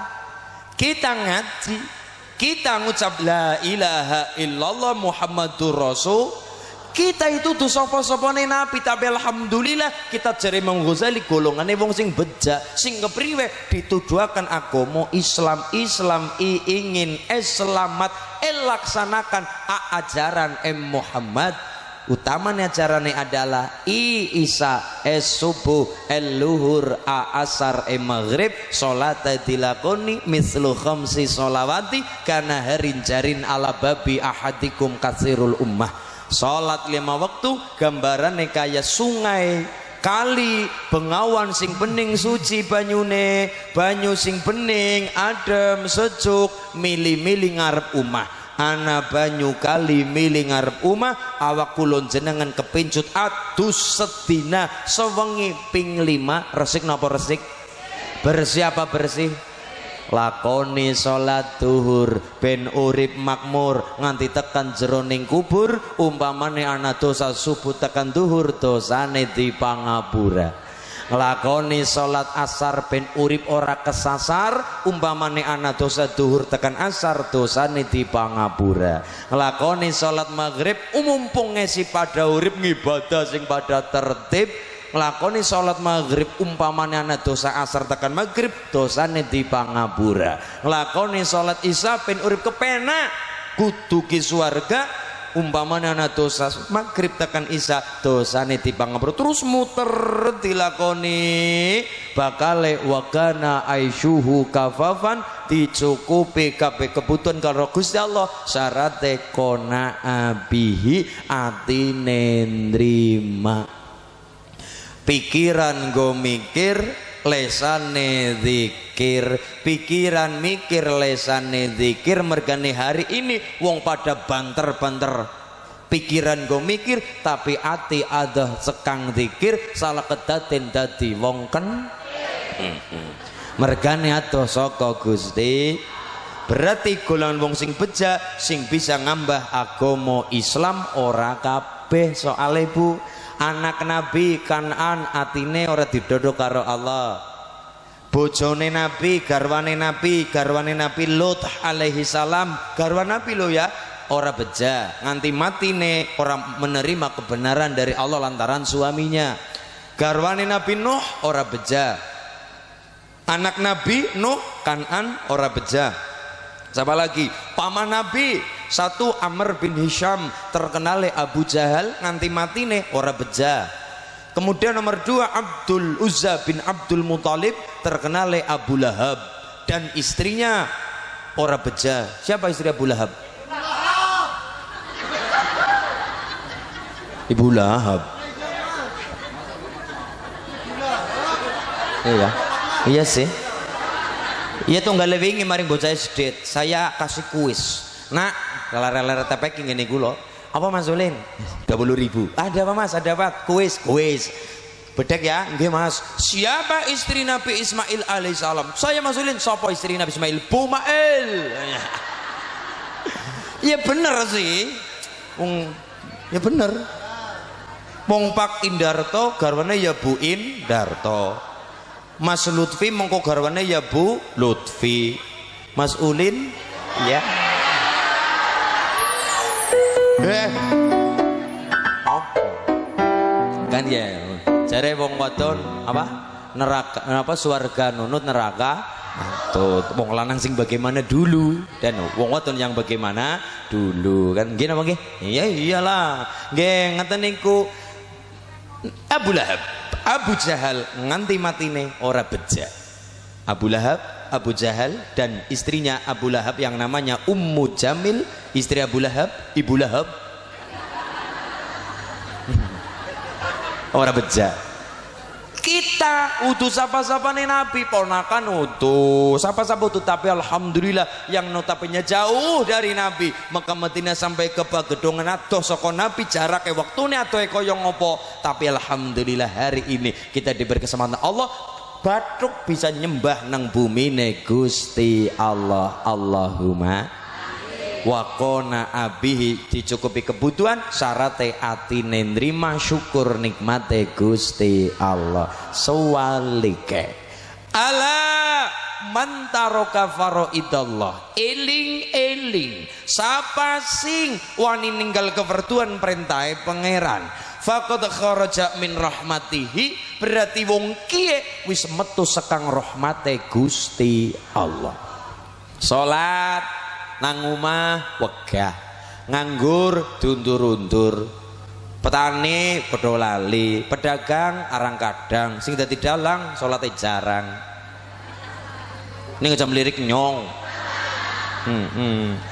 kita ngaji, kita ngucap la ilaha illallah Muhammadur Rasul. Kita itu tuh sopo-sopone Nabi, tapi alhamdulillah kita jare Imam Ghazali golongane wong sing beja, sing kepriwe dituduhaken agama Islam. Islam ingin selamat laksanakan ajaran Muhammad. Utamanya ajarannya adalah isa subuh luhur asar maghrib sholat dilakoni mislu khamsi sholawati karena harin jarin ala babi ahadikum katsirul ummah. Sholat 5 waktu gambarannya kaya sungai, kali, bengawan sing bening suci banyune, banyu sing bening adem sejuk, mili-mili ngarep umah. Ana banyu kali mili ngarep umah, awak kulon jenengan kepincut adus sedina sewengi ping 5. Resik napa resik? Bersih apa bersih? Lakoni sholat duhur ben urip makmur nganti tekan jeroning kubur. Umpamane ana dosa subuh tekan duhur, dosane dipangapura. Lakoni sholat asar ben urip ora kesasar. Umpamane ana dosa duhur tekan asar, dosane dipangapura. Lakoni sholat maghrib umumpung ngesi pada urip ngibadah sing pada tertib. Lakoni sholat maghrib umpamane ana dosa asar tekan maghrib, dosane dipangapura. Lakoni sholat isya ben urip kepenak kudu ki swarga. Umpamane ana dosa maghrib tekan isya, dosane dipangapura. Terus muter dilakoni bakale wakana aisyuhu kafafan, dicukupi kabeh kebutuhan karo Gusti Allah. Syarate kona abihi atine nrima. Pikiran go mikir, lesane zikir. Pikiran mikir, lesane zikir. Mergane hari ini wong pada banter-banter. Pikiran go mikir tapi ati ada sekang zikir, salah kedaten dadi wong ken. Mergane adoh saka Gusti. Berarti golongan wong sing beja sing bisa ngambah agama Islam ora kabeh. Soale Bu, anak Nabi Kan'an atine ora didodok karo Allah. Bojone Nabi, garwane Nabi Lut alaihi salam, garwan Nabi lo ya, ora beja, nganti matine ora menerima kebenaran dari Allah lantaran suaminya. Garwane Nabi Nuh ora beja. Anak Nabi Nuh Kan'an ora beja. Siapa lagi? Paman Nabi satu Amr bin Hisham, terkenal Abu Jahal, nganti matine ora beja. Kemudian nomor 2 Abdul Uzza bin Abdul Muthalib, terkenal Abu Lahab, dan istrinya ora beja. Siapa istri Abu Lahab? Ibu Lahab. Iya. Iya sih. Iya tunggale wingi maring bocah SD, saya kasih kuis. Nak, lara-lara tepek ngene iku lho. Apa Mas Ulin? 20.000. Ada apa Mas? Ada apa? Kuis. Bedek ya, nggih Mas. Siapa istri Nabi Ismail alaihissalam? Saya Mas Ulin. Siapa istri Nabi Ismail? Bumail. Ya bener sih. Ya bener. Wong Pak Indarto garwane ya Bu Indarto. Mas Lutfi mengko garwane ya Bu Lutfi. Mas Ulin ya. Kan ya. Jare wong wadon apa? Neraka apa swarga nunut neraka tuh wong lanang sing bagaimana dulu dan wong wadon yang bagaimana dulu kan nggih napa nggih? Iya iyalah. Nggih ngeten niku Abu Lahab, Abu Jahal nganti matine ora beja. Abu Lahab, Abu Jahal dan istrinya Abu Lahab yang namanya Ummu Jamil, istri Abu Lahab, Ibu Lahab. Ora beja. Kita utus sapa-sapa nih Nabi, ponakan utus sapa-sapa utus, tapi alhamdulillah yang notabene jauh dari Nabi Mekah Madinah sampai ke Bagedongan adoh saka Nabi jaraknya waktune adohe kaya ngopo, tapi alhamdulillah hari ini kita diberi kesempatan Allah batuk bisa nyembah nang bumi ne Gusti Allah. Allahumma wakona abihi dicukupi kebutuhan syaratnya atine nrima syukur nikmate Gusti Allah. Sewalike ala mantaroka faraidallah, eling sapa sing wani ninggal keperduan perintahe pangeran faqad kharaja min rahmatihi, berarti wong kiye wis metu sekang rahmate Gusti Allah. Salat nang omah wegah, nganggur dundur-undur, petani padha lali, pedagang arang kadang, sing dadi dalang salate jarang. Ning aja mlirik nyong.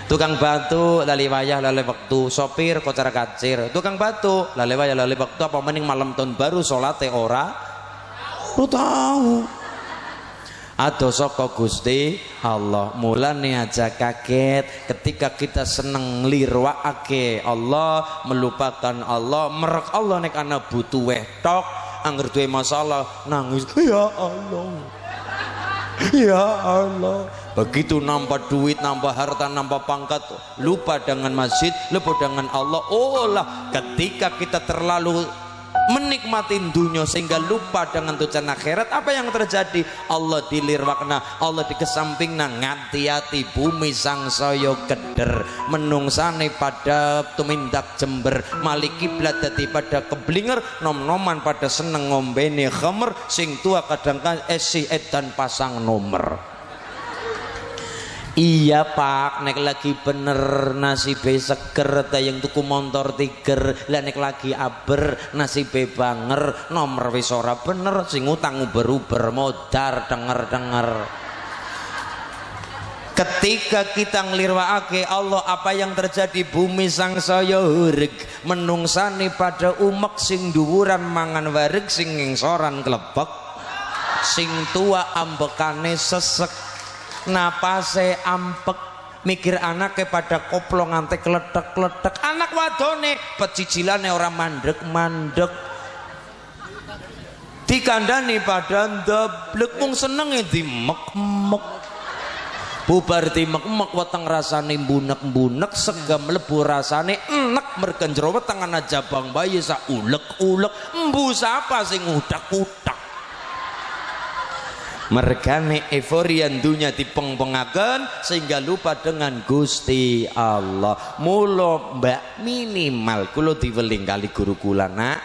Tukang batu lali wayah lali wektu, sopir kocar kacir, tukang batu lali wayah lali wektu, apa mending malam tahun baru salate ora tahu. Ado saka Gusti Allah. Mulane aja kaget ketika kita seneng nglirwakake Allah, melupakan Allah, merek Allah nek ana butuh tok, angger duwe masalah nangis, ya Allah. Ya Allah. Begitu nambah duit, nambah harta, nambah pangkat, lupa dengan masjid, lupa dengan Allah. Oh lah, ketika kita terlalu menikmati dunia sehingga lupa dengan tujuan akhirat, apa yang terjadi? Allah dilirwakna, Allah dikesampingna, nganti-ati bumi sangsaya keder, menungsane pada tumindak jember, malik kiblat dadi pada keblinger, nom-noman pada seneng ngombene khamr, sing tua kadang-kadang esi edan pasang nomor. Iya Pak, nek lagi bener nasibe seger, tayang tuku motor tiger, lah nek lagi aber nasibe banger, nomor wis ora bener, sing utang uber-uber modar denger-denger. Ketika kita nglirwakake Allah, apa yang terjadi? Bumi sangsaya hureg, menungsani pada umek sing dhuwuran mangan wareg, sing ngingsoran klebek, sing tua ambekane sesek, napase ampek, mikir anake pada koplo nganti kletek-kletek, anak wadone pecicilane ora mandek-mandek, dikandani pada ndeblek, mung senenge dimek-mek, bubar dimek-mek weteng rasane mbunek-mbunek, sega mlebu rasane enek, mergen jero weteng ana jabang bayi sak ulek-ulek, embu sapa sing udak-udak. Mergane euforia dunya dipeng-pengaken sehingga lupa dengan Gusti Allah. Mula mbak minimal kula diweling kali guru kula, nak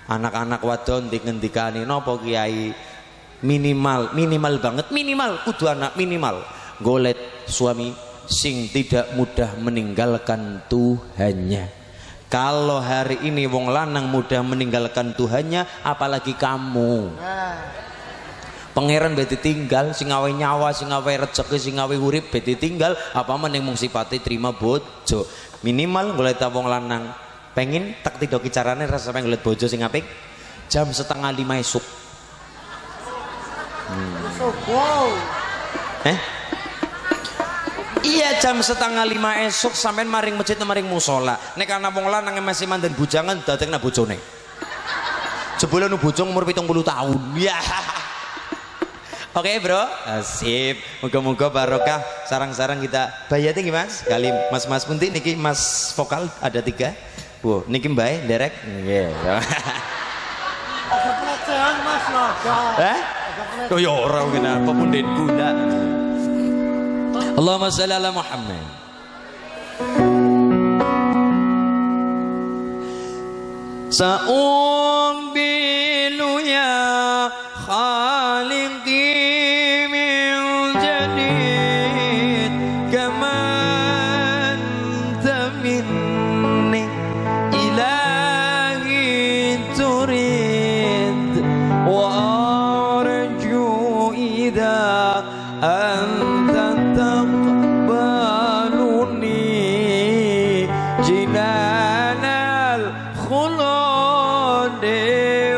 anak-anak wadon dingendikani napa kiai, minimal banget, minimal kudu anak minimal golet suami sing tidak mudah meninggalkan Tuhannya. Kalau hari ini wong lanang mudah meninggalkan Tuhannya, apalagi kamu. Pangeran beti tinggal, sing awe nyawa, sing awe rezeki, sing awe urip beti tinggal, apa meneng mung sipate terima bojo. Minimal golek wong lanang pengen tak tidoki carane rasa pengen golek bojo sing apik jam 4:30 esuk. Iya jam 4:30 esok sampean maring masjid maring musola. Nek ana wong lanang masih mandan bujangan dadekna bojone. Jebule nu bojong umur 70 tahun. Ya. Oke bro, asip. Moga-moga barokah. Sarang-sarang kita bayati nggih Mas. Kali Mas Punti niki Mas vokal ada 3. Bu, niki Mbak derek. Nggih. Ada pelecehan Mas Naga. Oh ya ora kenapa pun den gula. Allahumma shalli ala Muhammad. Sa'umbilu ya khaliqi min jadid kama anta minni ilahi turid wa arju idha anta taqbaluni jinanal khulud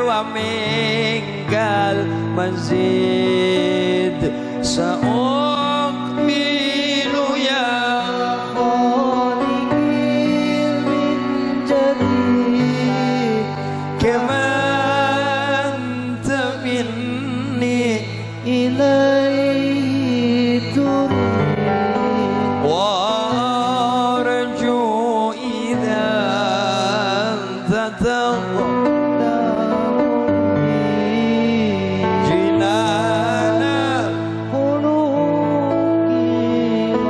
wa minggal mazid sa'ukmilu ya khaliqi min jadid kama anta minni ilaihi turid wa arju idha anta taqbaluni jinana khuluqi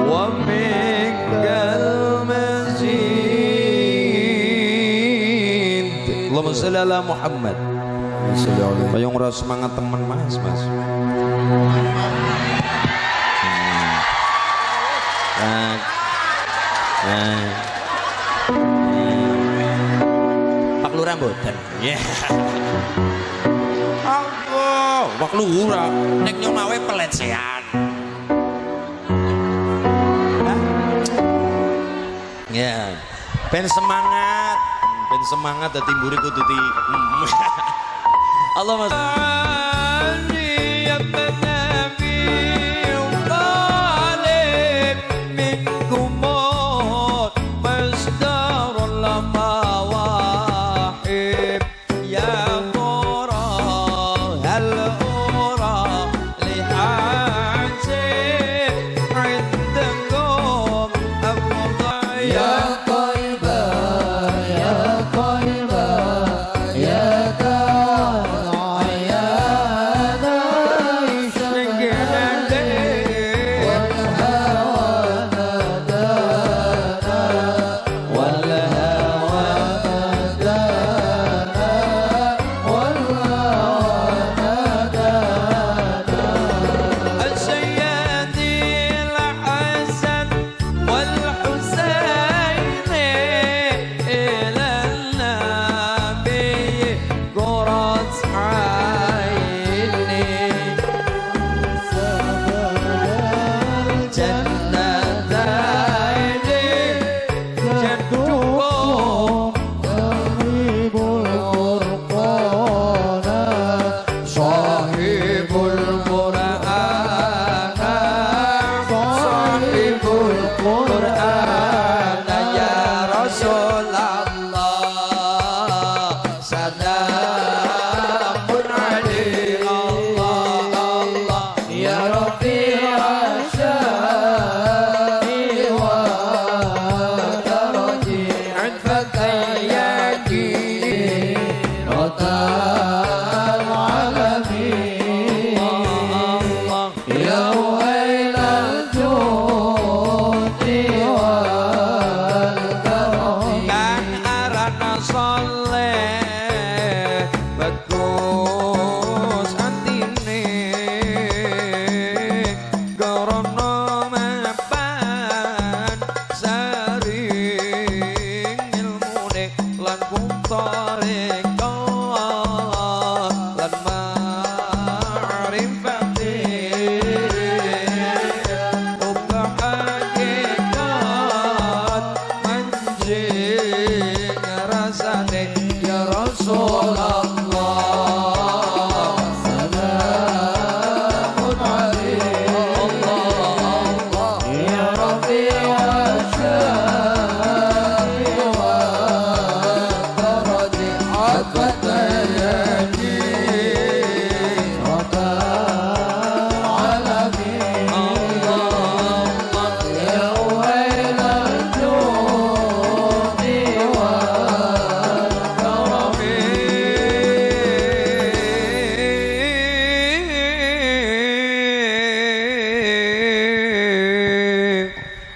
wa minggal mazid. Allahumma shalli ala Muhammad. Ayo ngeras semangat teman Mas. Pak Lurah mboten. Ya. Allah, Pak Lurah nek nyomawe pelecehan. Ya. Ben semangat dadi mburi kudu di Allahumma Ya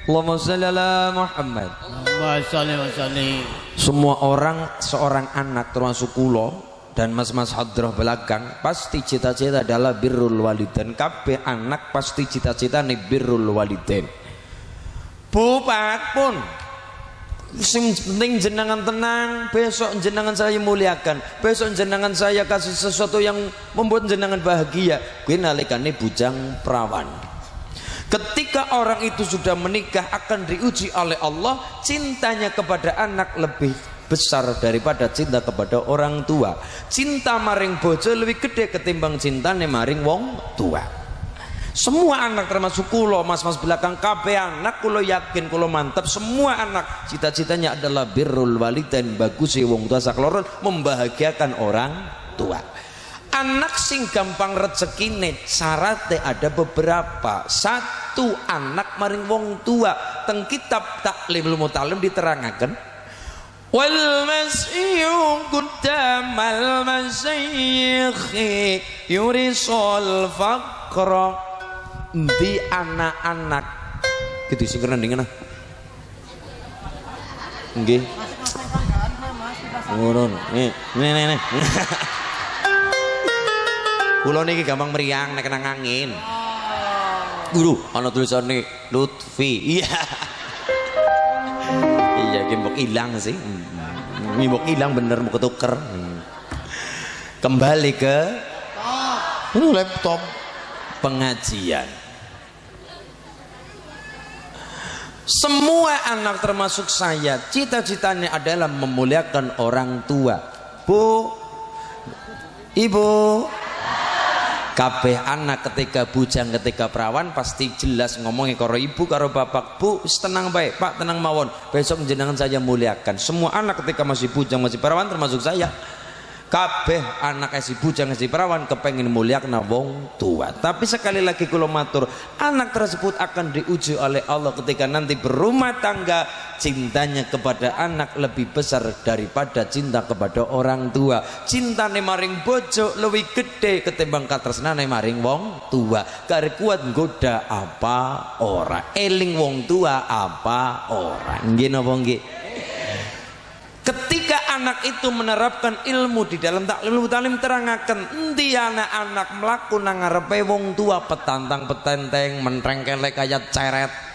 Allahumma shalli ala Muhammad. Semua orang, seorang anak termasuk kulo dan mas-mas hadrah belakang pasti cita-cita adalah birrul walidain. Kabeh anak pasti cita-cita nih birrul walidain. Bu Pak pun sing penting jenengan tenang, besok jenengan saya muliakan, besok jenengan saya kasih sesuatu yang membuat jenengan bahagia. Kuwi nalikane bujang perawan. Ketika orang itu sudah menikah akan diuji oleh Allah, cintanya kepada anak lebih besar daripada cinta kepada orang tua. Cinta maring bojo lebih gede ketimbang cintane maring wong tua. Semua anak termasuk kulo, mas-mas belakang kabeh anak kulo yakin kulo mantap, semua anak cita-citanya adalah birrul walidain, bagus wong tua sakloron, membahagiakan orang tua. Anak sing gampang rezekine syaratnya ada beberapa. Satu, anak maring wong tua. Teng kitab Taklimul Mutalim diterangaken wal mas'iyyu quddamal masyayikhi yurisul faqra. Di anak-anak gitu sing keren dengan nggih. Ngono. Nih. Kulo niki gampang meriang nek nang angin. Guru, ana tulisane Lutfi. Iya. Iya, ki mbok ilang sih. Mbok ilang bener mbok ketuker. Kembali ke laptop pengajian. Semua anak termasuk saya cita-citanya adalah memuliakan orang tua. Bu, Ibu, kabeh anak ketika bujang ketika perawan pasti jelas ngomongnya karo ibu karo bapak. Bu tenang baik Pak, tenang mawon, besok jenengan saya muliakan. Semua anak ketika masih bujang masih perawan termasuk saya, kabeh anak si bujang si perawan kepengin muliakan wong tua. Tapi sekali lagi kula matur, anak tersebut akan diuji oleh Allah ketika nanti berumah tangga. Cintanya kepada anak lebih besar daripada cinta kepada orang tua. Cintane maring bojo lebih gede ketimbang katresnane maring wong tua. Kare kuat nggoda apa ora, eling wong tua apa ora. Nggih napa nggih? Ketika anak itu menerapkan ilmu di dalam Taklimul Mutalim terangaken endi anak-anak mlaku nang ngarepe wong tua petantang petenteng mentrengkelek kaya ceret.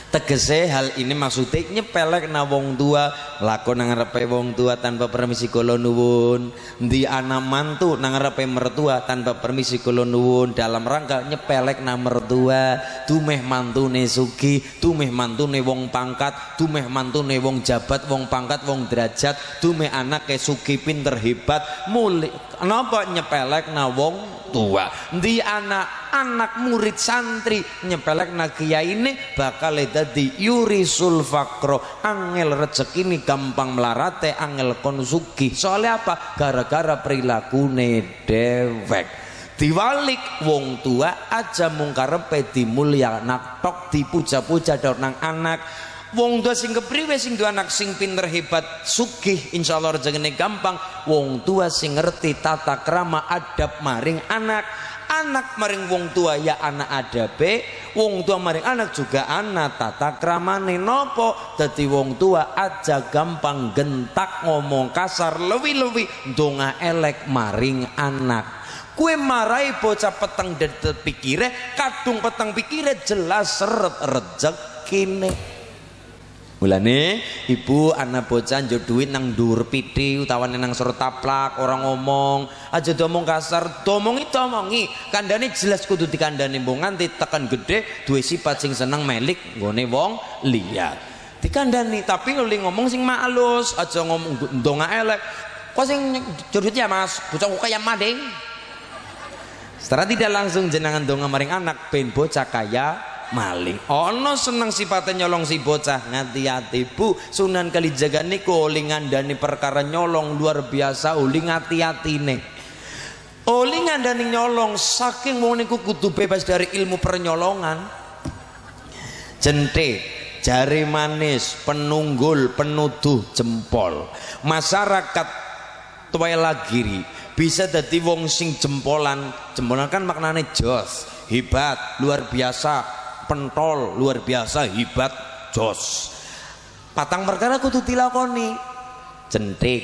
Tegese hal ini maksudnya nyepelek na wong tua, lakon nang ngarepe wong tua tanpa permisi kula nuwun. Endi anak mantu nang ngarepe mertua tanpa permisi kula nuwun, dalam rangka nyepelek na mertua. Tumeh mantune sugih, tumeh mantune wong pangkat, tumeh mantune wong jabat, wong pangkat, wong derajat, tumeh anake sugih pinter hebat, muli napa nyepelek na wong tua. Endi anak murid santri nyepelek na kiai ini bakal dadi yurisul fakro, angel rezekine gampang melarate, angel kon sugih. Soalnya apa? Gara-gara perilakune dewek. Diwalik wong tua aja mung karepe dimulyakna tok, dipuja-puja nang anak. Wong tua sing kepriwe sing duwe anak sing pinter hebat sugih insyaallah rezekine gampang. Wong tua sing ngerti tata krama adab maring anak. Anak maring wong tua ya anak adabe, wong tua maring anak juga anak tata kramane. Nopo dadi wong tua aja gampang gentak ngomong kasar lewi-lewi ndonga elek maring anak. Kue marai bocah peteng dedet pikire, kadung peteng pikire jelas seret rezekine. Mulane ibu anak bocah njuk duit nang dhuwur piti utawane nang sor taplak, orang ngomong aja domong kasar, domongi kandane jelas kudu dikandani mbok nganti tekan gede duwe sifat sing seneng melik nggone wong liya dikandani. Tapi luli ngomong sing maalus, aja ngomong ndonga elek. Kok sing jurut ya Mas, bocah kok kaya mading. Secara tidak langsung jenengan donga maring anak ben bocah kaya maling. Ono seneng sifatnya nyolong si bocah, ngati-hati Bu. Sunan Kalijaga niku oli ngandani perkara nyolong luar biasa, oli ngati-hatine. Oli ngandani nyolong saking wong niku kudu bebas dari ilmu pernyolongan. Jente, jari manis, penunggul, penuduh jempol. Masyarakat Tuwailagiri bisa dadi wong sing jempolan kan maknane jos, hebat, luar biasa, pentol, luar biasa, hebat, jos. Patang perkara kudu dilakoni. Jentik.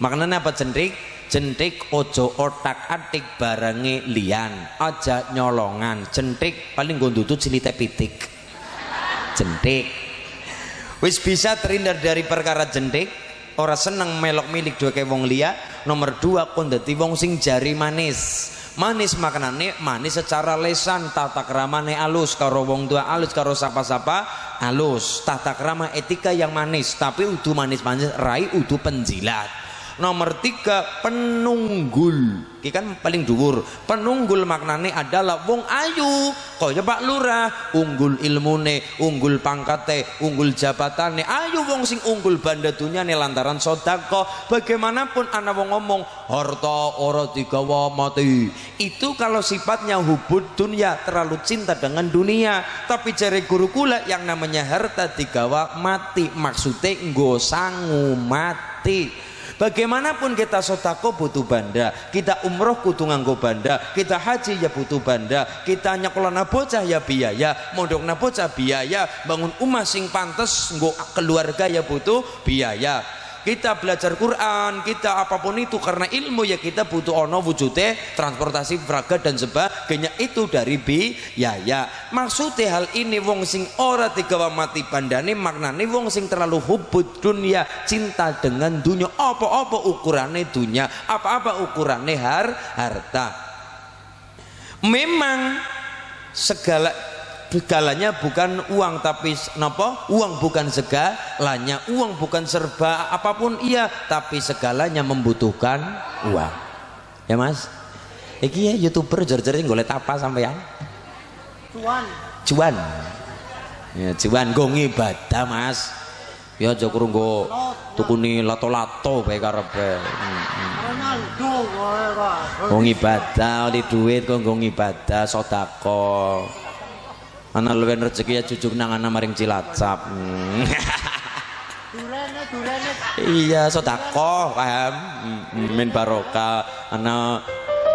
Maknanya apa jentik? Jentik ojo otak-atik barange liyan, aja nyolongan. Jentik paling nggo ndutut cilite pitik. Jentik. Wis bisa terhindar dari perkara jentik, ora seneng melok milik duwe wong liya. Nomor 2 kon dadi wong sing jari manis. Manis makanane manis secara lesan, tata keramane alus karo wong tua alus, karo sapa-sapa alus, tata kerama etika yang manis, tapi udu manis-manis rai udu penjilat. Nomor 3 penunggul, iki kan paling dhuwur. Penunggul maknane adalah wong ayu kaya Pak Lurah, unggul ilmune, unggul pangkate, unggul jabatane, ayu wong sing unggul banda dunyane lantaran sedekah. Bagaimanapun ana wong ngomong harta ora digawa mati, itu kalau sifatnya hubud dunia, terlalu cinta dengan dunia. Tapi jare guru kula yang namanya harta digawa mati, maksudnya nggo sangu mati. Bagaimanapun kita sodako butuh banda, kita umroh kudu nganggo banda, kita haji ya butuh banda, kita nyekolana bocah ya biaya, mondokna bocah biaya, bangun umah sing pantes nggo keluarga ya butuh biaya. Kita belajar Quran, kita apapun itu karena ilmu ya kita butuh ono wujudnya transportasi peraga dan sebagainya, itu dari biaya. Maksudnya hal ini wong sing ora digawa mati bandane maknane wong sing terlalu hubud dunia, cinta dengan dunia. Apa-apa ukurane dunia, apa-apa ukurane harta. Memang segalanya bukan uang, tapi napa? Uang bukan segalanya, uang bukan serba apapun iya, tapi segalanya membutuhkan uang. Ya Mas? Iki ya YouTuber jor-jor golek apa sampean? Cuan. Ya cuan go ngibadah Mas. Ya aja kurang go tukune lato-lato bae karepe. Ronaldo wae ra. Go ngibadah, oleh duit kok go ngibadah, sedekah. Ana luwen rezeki ya cucuk nang ana maring Cilacap. Durene. Iya, sedekah, paham? Men barokah. Ana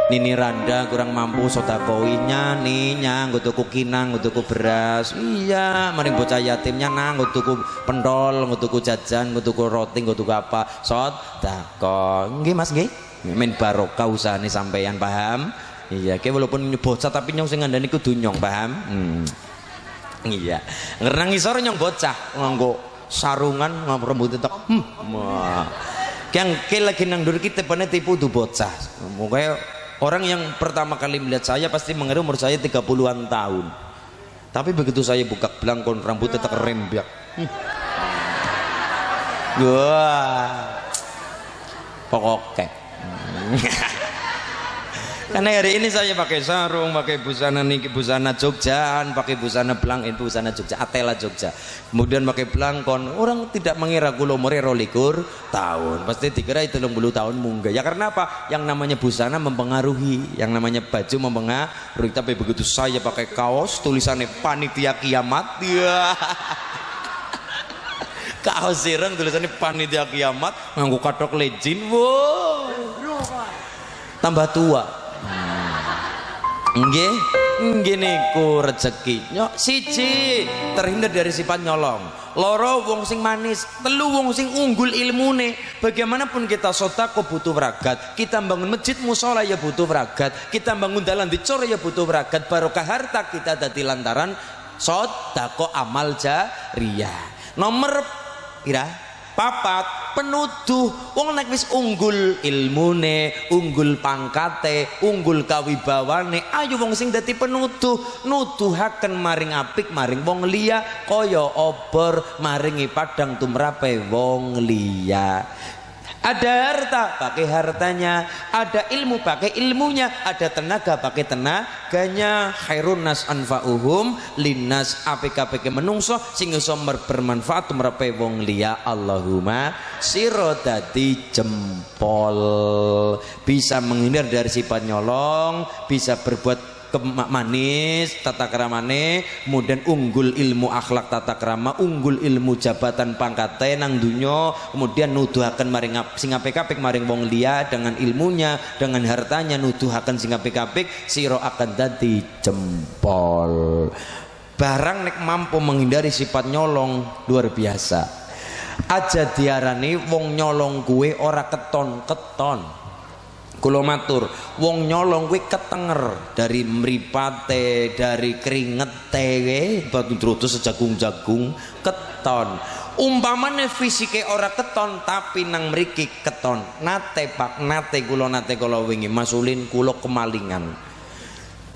Nini Randa kurang mampu sedekahinya nih nyang nggo tuku kinang, nggo tuku beras. Iya, maring bocah yatimnya nang nggo tuku pentol, nggo tuku jajan, nggo tuku roti, nggo tuku apa? Sedekah. Nggih Mas nggih. Men barokah usahane sampeyan, paham? Iya, ke walaupun bocah tapi nyong sing ngandani kudu nyong, paham? Iya, ngerenang ngisor nyong bocah nganggo sarungan rambut tek. Yang ke lagi nang dur kita pernah tipu tuh bocah. Mukanya orang yang pertama kali melihat saya pasti mengira umur saya 30-an tahun. Tapi begitu saya buka belangkon rambutnya tak rembyak. Wah, pokoknya. Karena hari ini saya pakai sarung, pakai busana niki, busana Jogjaan, pakai busana belang, itu busana Jogja, Atela Jogja. Kemudian pakai belangkon, orang tidak mengira kula umure 22 tahun. Pasti dikira 30 tahun munggah. Ya karena apa? Yang namanya busana mempengaruhi, yang namanya baju mempengaruhi. Tapi begitu saya pakai kaos tulisannya panitia kiamat, ya. Kaos sireng tulisannya panitia kiamat, nganggo kathok legend, wow. Tambah tua. Nggih niku rezeki. Nyok siji terhindar dari sifat nyolong. Loro wong sing manis, telu wong sing unggul ilmune. Bagaimanapun kita sedekah butuh weragat. Kita bangun masjid musala ya butuh weragat. Kita bangun dalan dicor ya butuh weragat. Barokah harta kita dadi lantaran sedekah amal jariyah. Nomor pira? Papat, penuduh. Wong nek wis unggul ilmune, unggul pangkate, unggul kawibawane, ayo wong sing dadi penuduh, nuduhaken maring apik maring wong liya kaya obor maringi padang tumrape wong liya. Ada harta pakai hartanya, ada ilmu pakai ilmunya, ada tenaga pakai tenaganya. Khairun nas anfa'uhum linnas, apik-apike menungso sing iso bermanfaat tumrape wong liya. Allahumma sira dadi jempol, bisa menghindar dari sifat nyolong, bisa berbuat manis tata keramane, kemudian unggul ilmu akhlak tata kerama, unggul ilmu jabatan pangkate nang dunyo, kemudian nuduhaken maring sing apik-apik maring wong liya dengan ilmunya, dengan hartanya nuduhaken sing apik-apik, sira akan dadi jempol. barang nek mampu menghindari sifat nyolong luar biasa. Aja diarani wong nyolong kuwe ora keton-keton. Kula matur, wong nyolong kuwi ketenger dari mripate, dari kringete, batu trutus sejagung-jagung keton. Umpamane fisike ora keton tapi nang mriki keton. Nate kula wingi masulin kula kemalingan.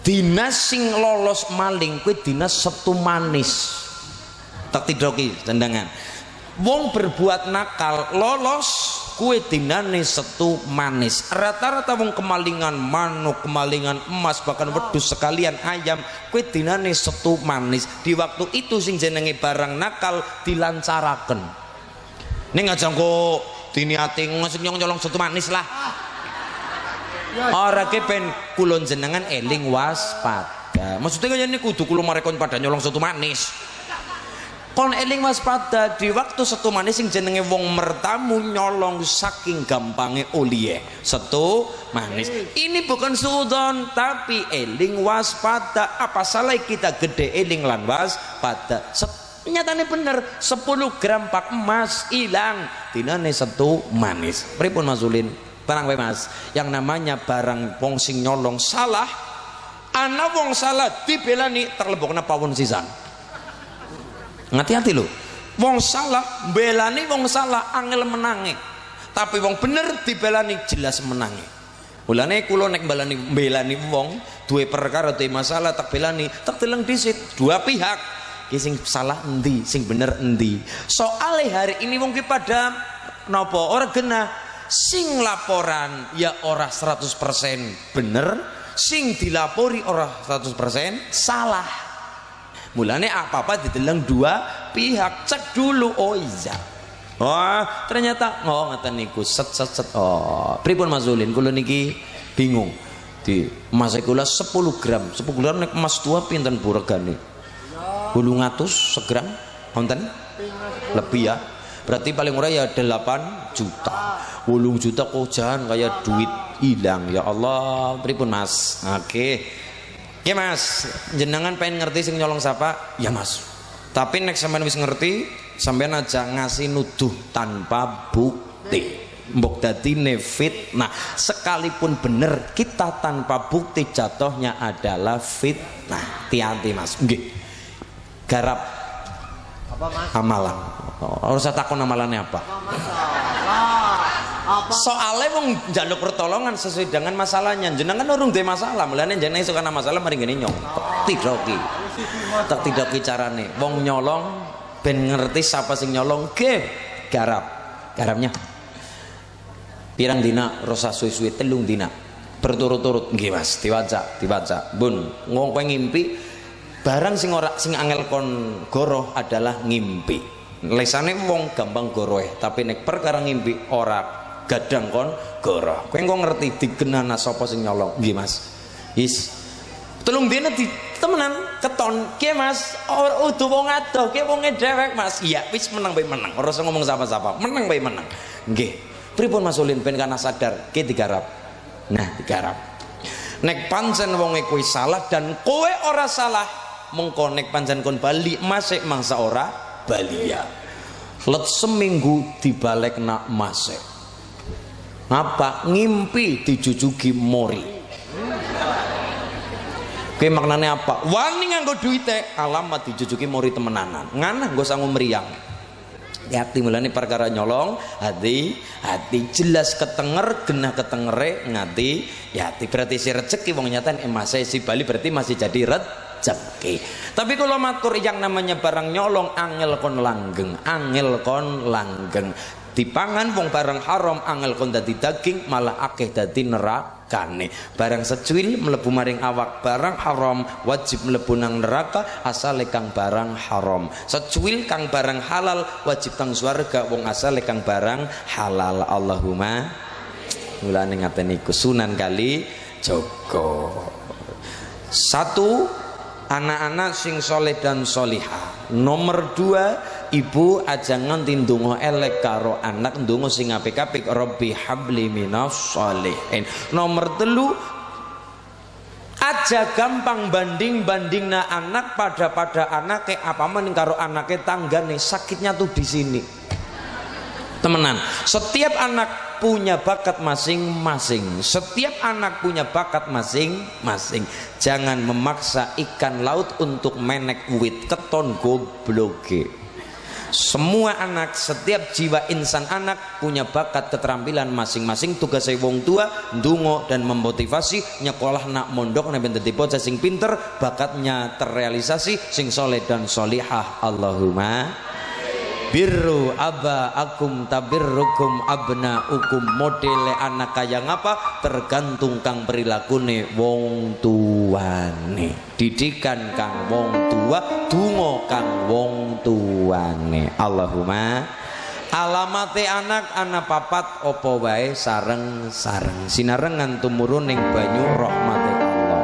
Dinas sing lolos maling kuwi dinas Setu Manis. Tak tidoki tendangan. Wong berbuat nakal lolos kue dinane Setu Manis. Rata-rata wong kemalingan manuk, kemalingan emas, bahkan wedhus sekalian ayam, kue dinane Setu Manis. Di waktu itu sing jenenge barang nakal dilancaraken. Ning aja kok diniati nyolong Setu Manis lah. Ora ke ben kula jenengan eling waspada. Maksudnya kaya niku kudu kula marekon pada nyolong Setu Manis. Kon eling waspada di waktu Setu Manis sing jenenge wong mertamu nyolong saking gampange oleh Setu Manis. Ini bukan suudon tapi eling waspada. Apa salah kita gede eling lan waspada? Nyatane bener 10 gram pak emas hilang dinane Setu Manis. Pripun Mas Ulin? Tenang wae Mas. Yang namanya barang wong sing nyolong salah, ana wong salah dibelani terlebokna pawon sisan. Hati-hati lho, wong salah belani wong salah angel menange, tapi wong bener dibelani jelas menange. Mulane kula nek belani wong duwe perkara duwe masalah tak belani tak deleng dhisit dua pihak ki sing salah endi sing bener endi. Soale hari ini wong ki pada napa ora genah sing laporan ya ora 100% bener, sing dilapori ora 100% salah. Mulane apa-apa dideleng dua pihak, cek dulu. Oh iya, wah ternyata ngeten niku set. Oh pripun Mas Ulin, kula niki bingung di emas kula 10 gram nek emas tua pinten bu regane? 800 segram wonten lebih ya, berarti paling murah ya 8 juta. 8 juta kok jangan kayak duit hilang. Ya Allah, pripun Mas? Oke. Ya Mas, jenengan pengen ngerti sing nyolong siapa? Ya Mas. Tapi nek sampean wis ngerti, sampean aja ngasih nuduh tanpa bukti. Mbok dadine fitnah. Sekalipun bener kita tanpa bukti jatuhnya adalah fitnah. Hati-hati Mas. Nggih. Garap Apa Mas? amalan. Ora usah takon amalannya apa. Soalnya wong njaluk pertolongan sesuai dengan masalahnya. Jenengan urung duwe masalah, mulane jenengan iso kana masalah mari ngene nyong. Tak tidoki carane. Wong nyolong ben ngerti siapa sing nyolong ge garapnya. Pirang dina rasa suwi-suwi 3 dina. Berturut-turut nggih Mas, diwaca. Bun, ngomong kowe ngimpi barang sing angel kon goroh adalah ngimpi. Lesane wong gampang goroh, tapi nek perkara ngimpi ora gadang kon goroh. Kowe engko ngerti digenana sapa sing nyolong. Nggih Mas. Is 3 dina di temenan keton. Ki Mas, ora udu wong adoh, ki wonge dhewek Mas. Iya, wis menang bae menang. Ora usah ngomong sapa-sapa. Menang bae menang. Nggih. Pripun Mas Ulin ben kana sadar ki digarap. Nah, digarap. Nek pancen wonge kuwi salah dan kowe ora salah, mengko nek pancen kon bali masih mangsa ora bali ya. Let seminggu dibalekna masih. Apa ngimpi dijujugi mori. Oke maknanya apa? Wani nganggo duite alamat dijujugi mori temenanan. Nganah nggo sangu mriyang. Hati mulane perkara nyolong, hati jelas ketenger genah ketengere ngati hati berarti si rezeki wong nyatan emas si Bali berarti masih jadi rezeki. Tapi kalau matur yang namanya barang nyolong angel kon langgeng. Dipangan wong barang haram angel kon dadi daging malah akeh dadi nerakane. Barang secuil mlebu maring awak barang haram wajib mlebu nang neraka asale kang barang haram. Secuil kang barang halal wajib tang swarga wong asale kang barang halal. Allahumma mulane ngaten niku Sunan Kalijaga. 1 anak-anak sing soleh dan solihah. Nomor 2 ibu aja nganti ndonga elek karo anak, ndonga sing apik-apik. Rabbi habli minas sholihin. Nomor 3 aja gampang banding-bandingna anak pada anak kayak apa men karo anaknya tanggane, sakitnya tuh di sini. Temenan, setiap anak punya bakat masing-masing. Setiap anak punya bakat masing-masing. Jangan memaksa ikan laut untuk menek wit, keton gobloge. Semua anak, setiap jiwa insan anak punya bakat keterampilan masing-masing. Tugasnya wong tua ndungo dan memotivasi nyekolah nak mondok nek ben dadi bocah sing pinter, bakatnya terrealisasi, sing soleh dan solihah. Allahumma birru aba akum tabirrukum abna ukum. Modele anak kaya ngapa tergantung kang perilakune wong tuane. Didikan kang wong tua, dungo kang wong tuane. Allahumma alamate anak papat opo wae sareng-sareng sinarengan tumurun ning banyu rahmate Allah.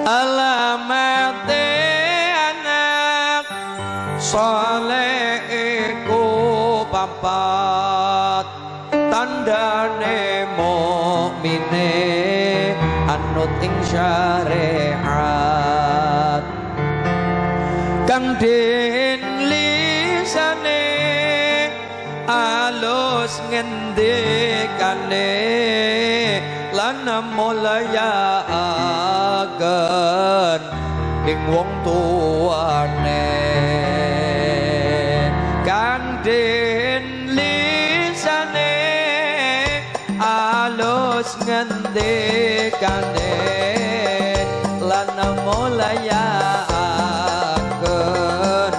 Alamate anak saleh iku papat, tandane mukmine anut ing syariat, kang den lisane alus ngendikane lan mulya agen ing wong tuane, kang den lisane alus ngendikane lan mulya agen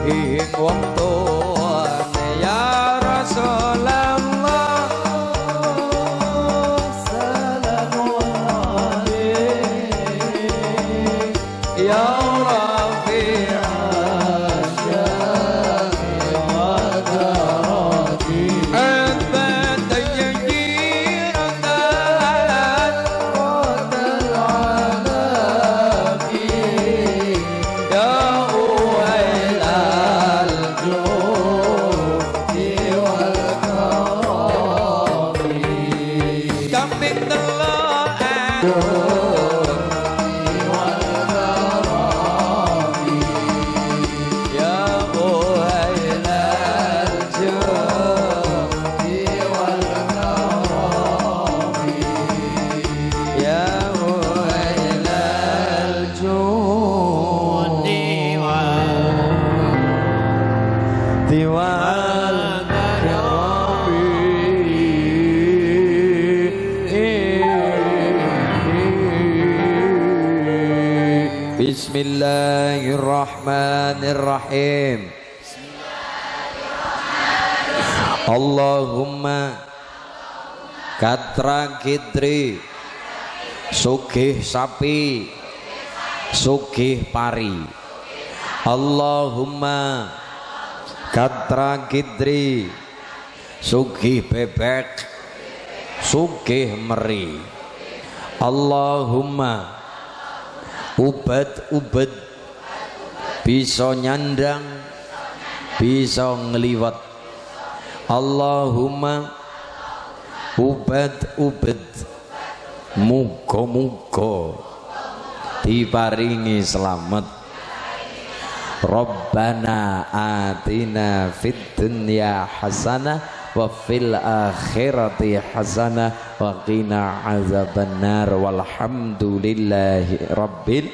ing wong tuane. Ya Rasulullah sallallahu alaihi ya Bismillahirrahmanirrahim. Allahumma katra kidri sugih sapi sugih pari. Allahumma katra kidri sugih bebek sugih meri. Allahumma ubat bisa nyandang bisa ngeliwat. Allahumma ubat muga-muga diparingi selamat. Rabbana atina fid dunya hasanah wa fil akhirati hasanah wa qina azabannar walhamdulillahi rabbil.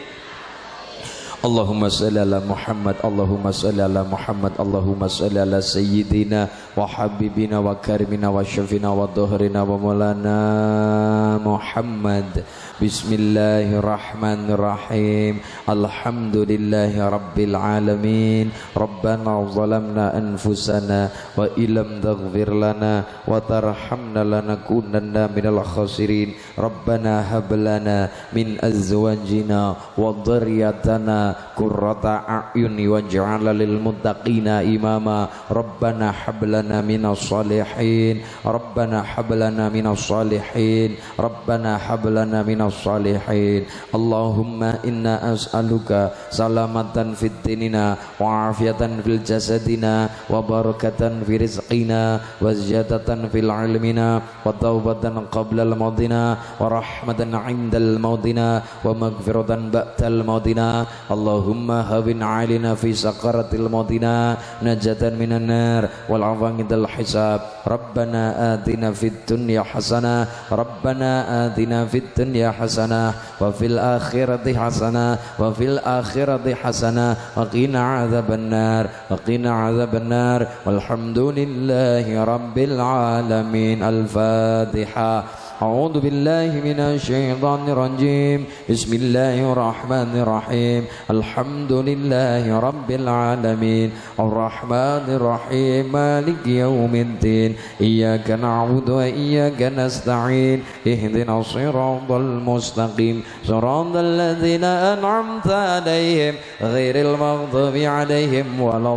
Allahumma shalli ala Muhammad, Allahumma shalli ala Muhammad, Allahumma shalli ala sayyidina wa habibina wa karimina wa syafina wa dhuhrina wa maulana Muhammad. Bismillahirrahmanirrahim. Alhamdulillahi rabbil alamin. Rabbana zalamna anfusana wa illam taghfir lana wa tarhamna lanakunanna minal khasirin. Rabbana hab lana min azwajina wa dhurriyyatina qurrata a'yuni waj'alna lil muttaqina imama. Rabbana hab lana minas salihin, Rabbana hab lana minas salihin, Rabbana hab lana minas salihin. Allahumma inna as'aluka salamatan fid dinina wa afiatan fil jasadina wa barakatan fi rizqina wa ziyadatan fil ilmina wa taubatan qabla al maudina wa rahmatan 'indal maudina wa maghfiratan ba'dal maudina. Allahumma hawin 'alaina fi sakaratil maudina najatan minan nar wal 'afwangidal hisab. Rabbana atina fid dunya hasanah, Rabbana atina fid dunya hasanah wa fil akhirati hasanah wa fil akhirati hasanah wa qina adzabannar wa qina adzabannar. Walhamdulillahi rabbil alamin. Al-Fatihah. أعوذ بالله من الشيطان الرجيم. بسم الله الرحمن الرحيم. الحمد لله رب العالمين الرحمن الرحيم مالك يوم الدين إياك نعبد وإياك نستعين اهدنا الصراط المستقيم صراط الذين أنعمت عليهم غير المغضوب عليهم ولا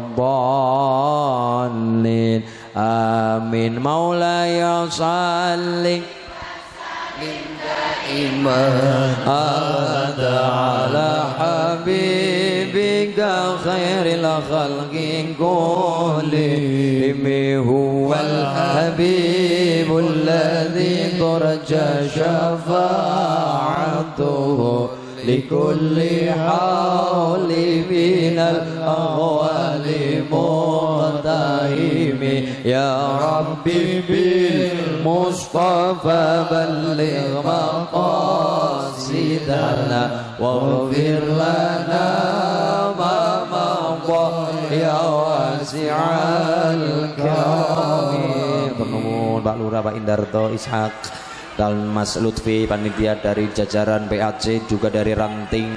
الضالين آمين. مولاي صل إيمان أبدا على حبيبك خير الخلق كلهم. هو الحبيب الذي ترجى شفاعته لكل حول من الأهوال مقتحم. يا ربي بالمصطفى بلغ مقاصدنا واغفر لنا ما مضى يا واسع الكرم. Penuhun Pak Lurah, Pak Indarto, Ishak dan Mas Lutfi, panitia dari jajaran PAC, juga dari ranting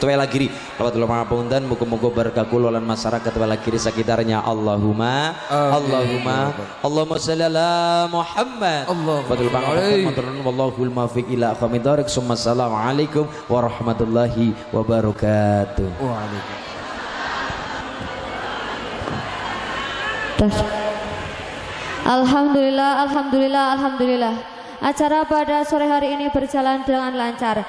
Tuelagiri. Wabarakatuh mahapunten, muga-muga berkah kula lan masyarakat Tuelagiri sekitarnya. Allahumma sholli ala Muhammad. Wabarakatuh mahapunten, wallahul muwaffiq ila aqwamit thoriq. Assalamualaikum warahmatullahi wabarakatuh. Alhamdulillah, alhamdulillah, alhamdulillah. Acara pada sore hari ini berjalan dengan lancar.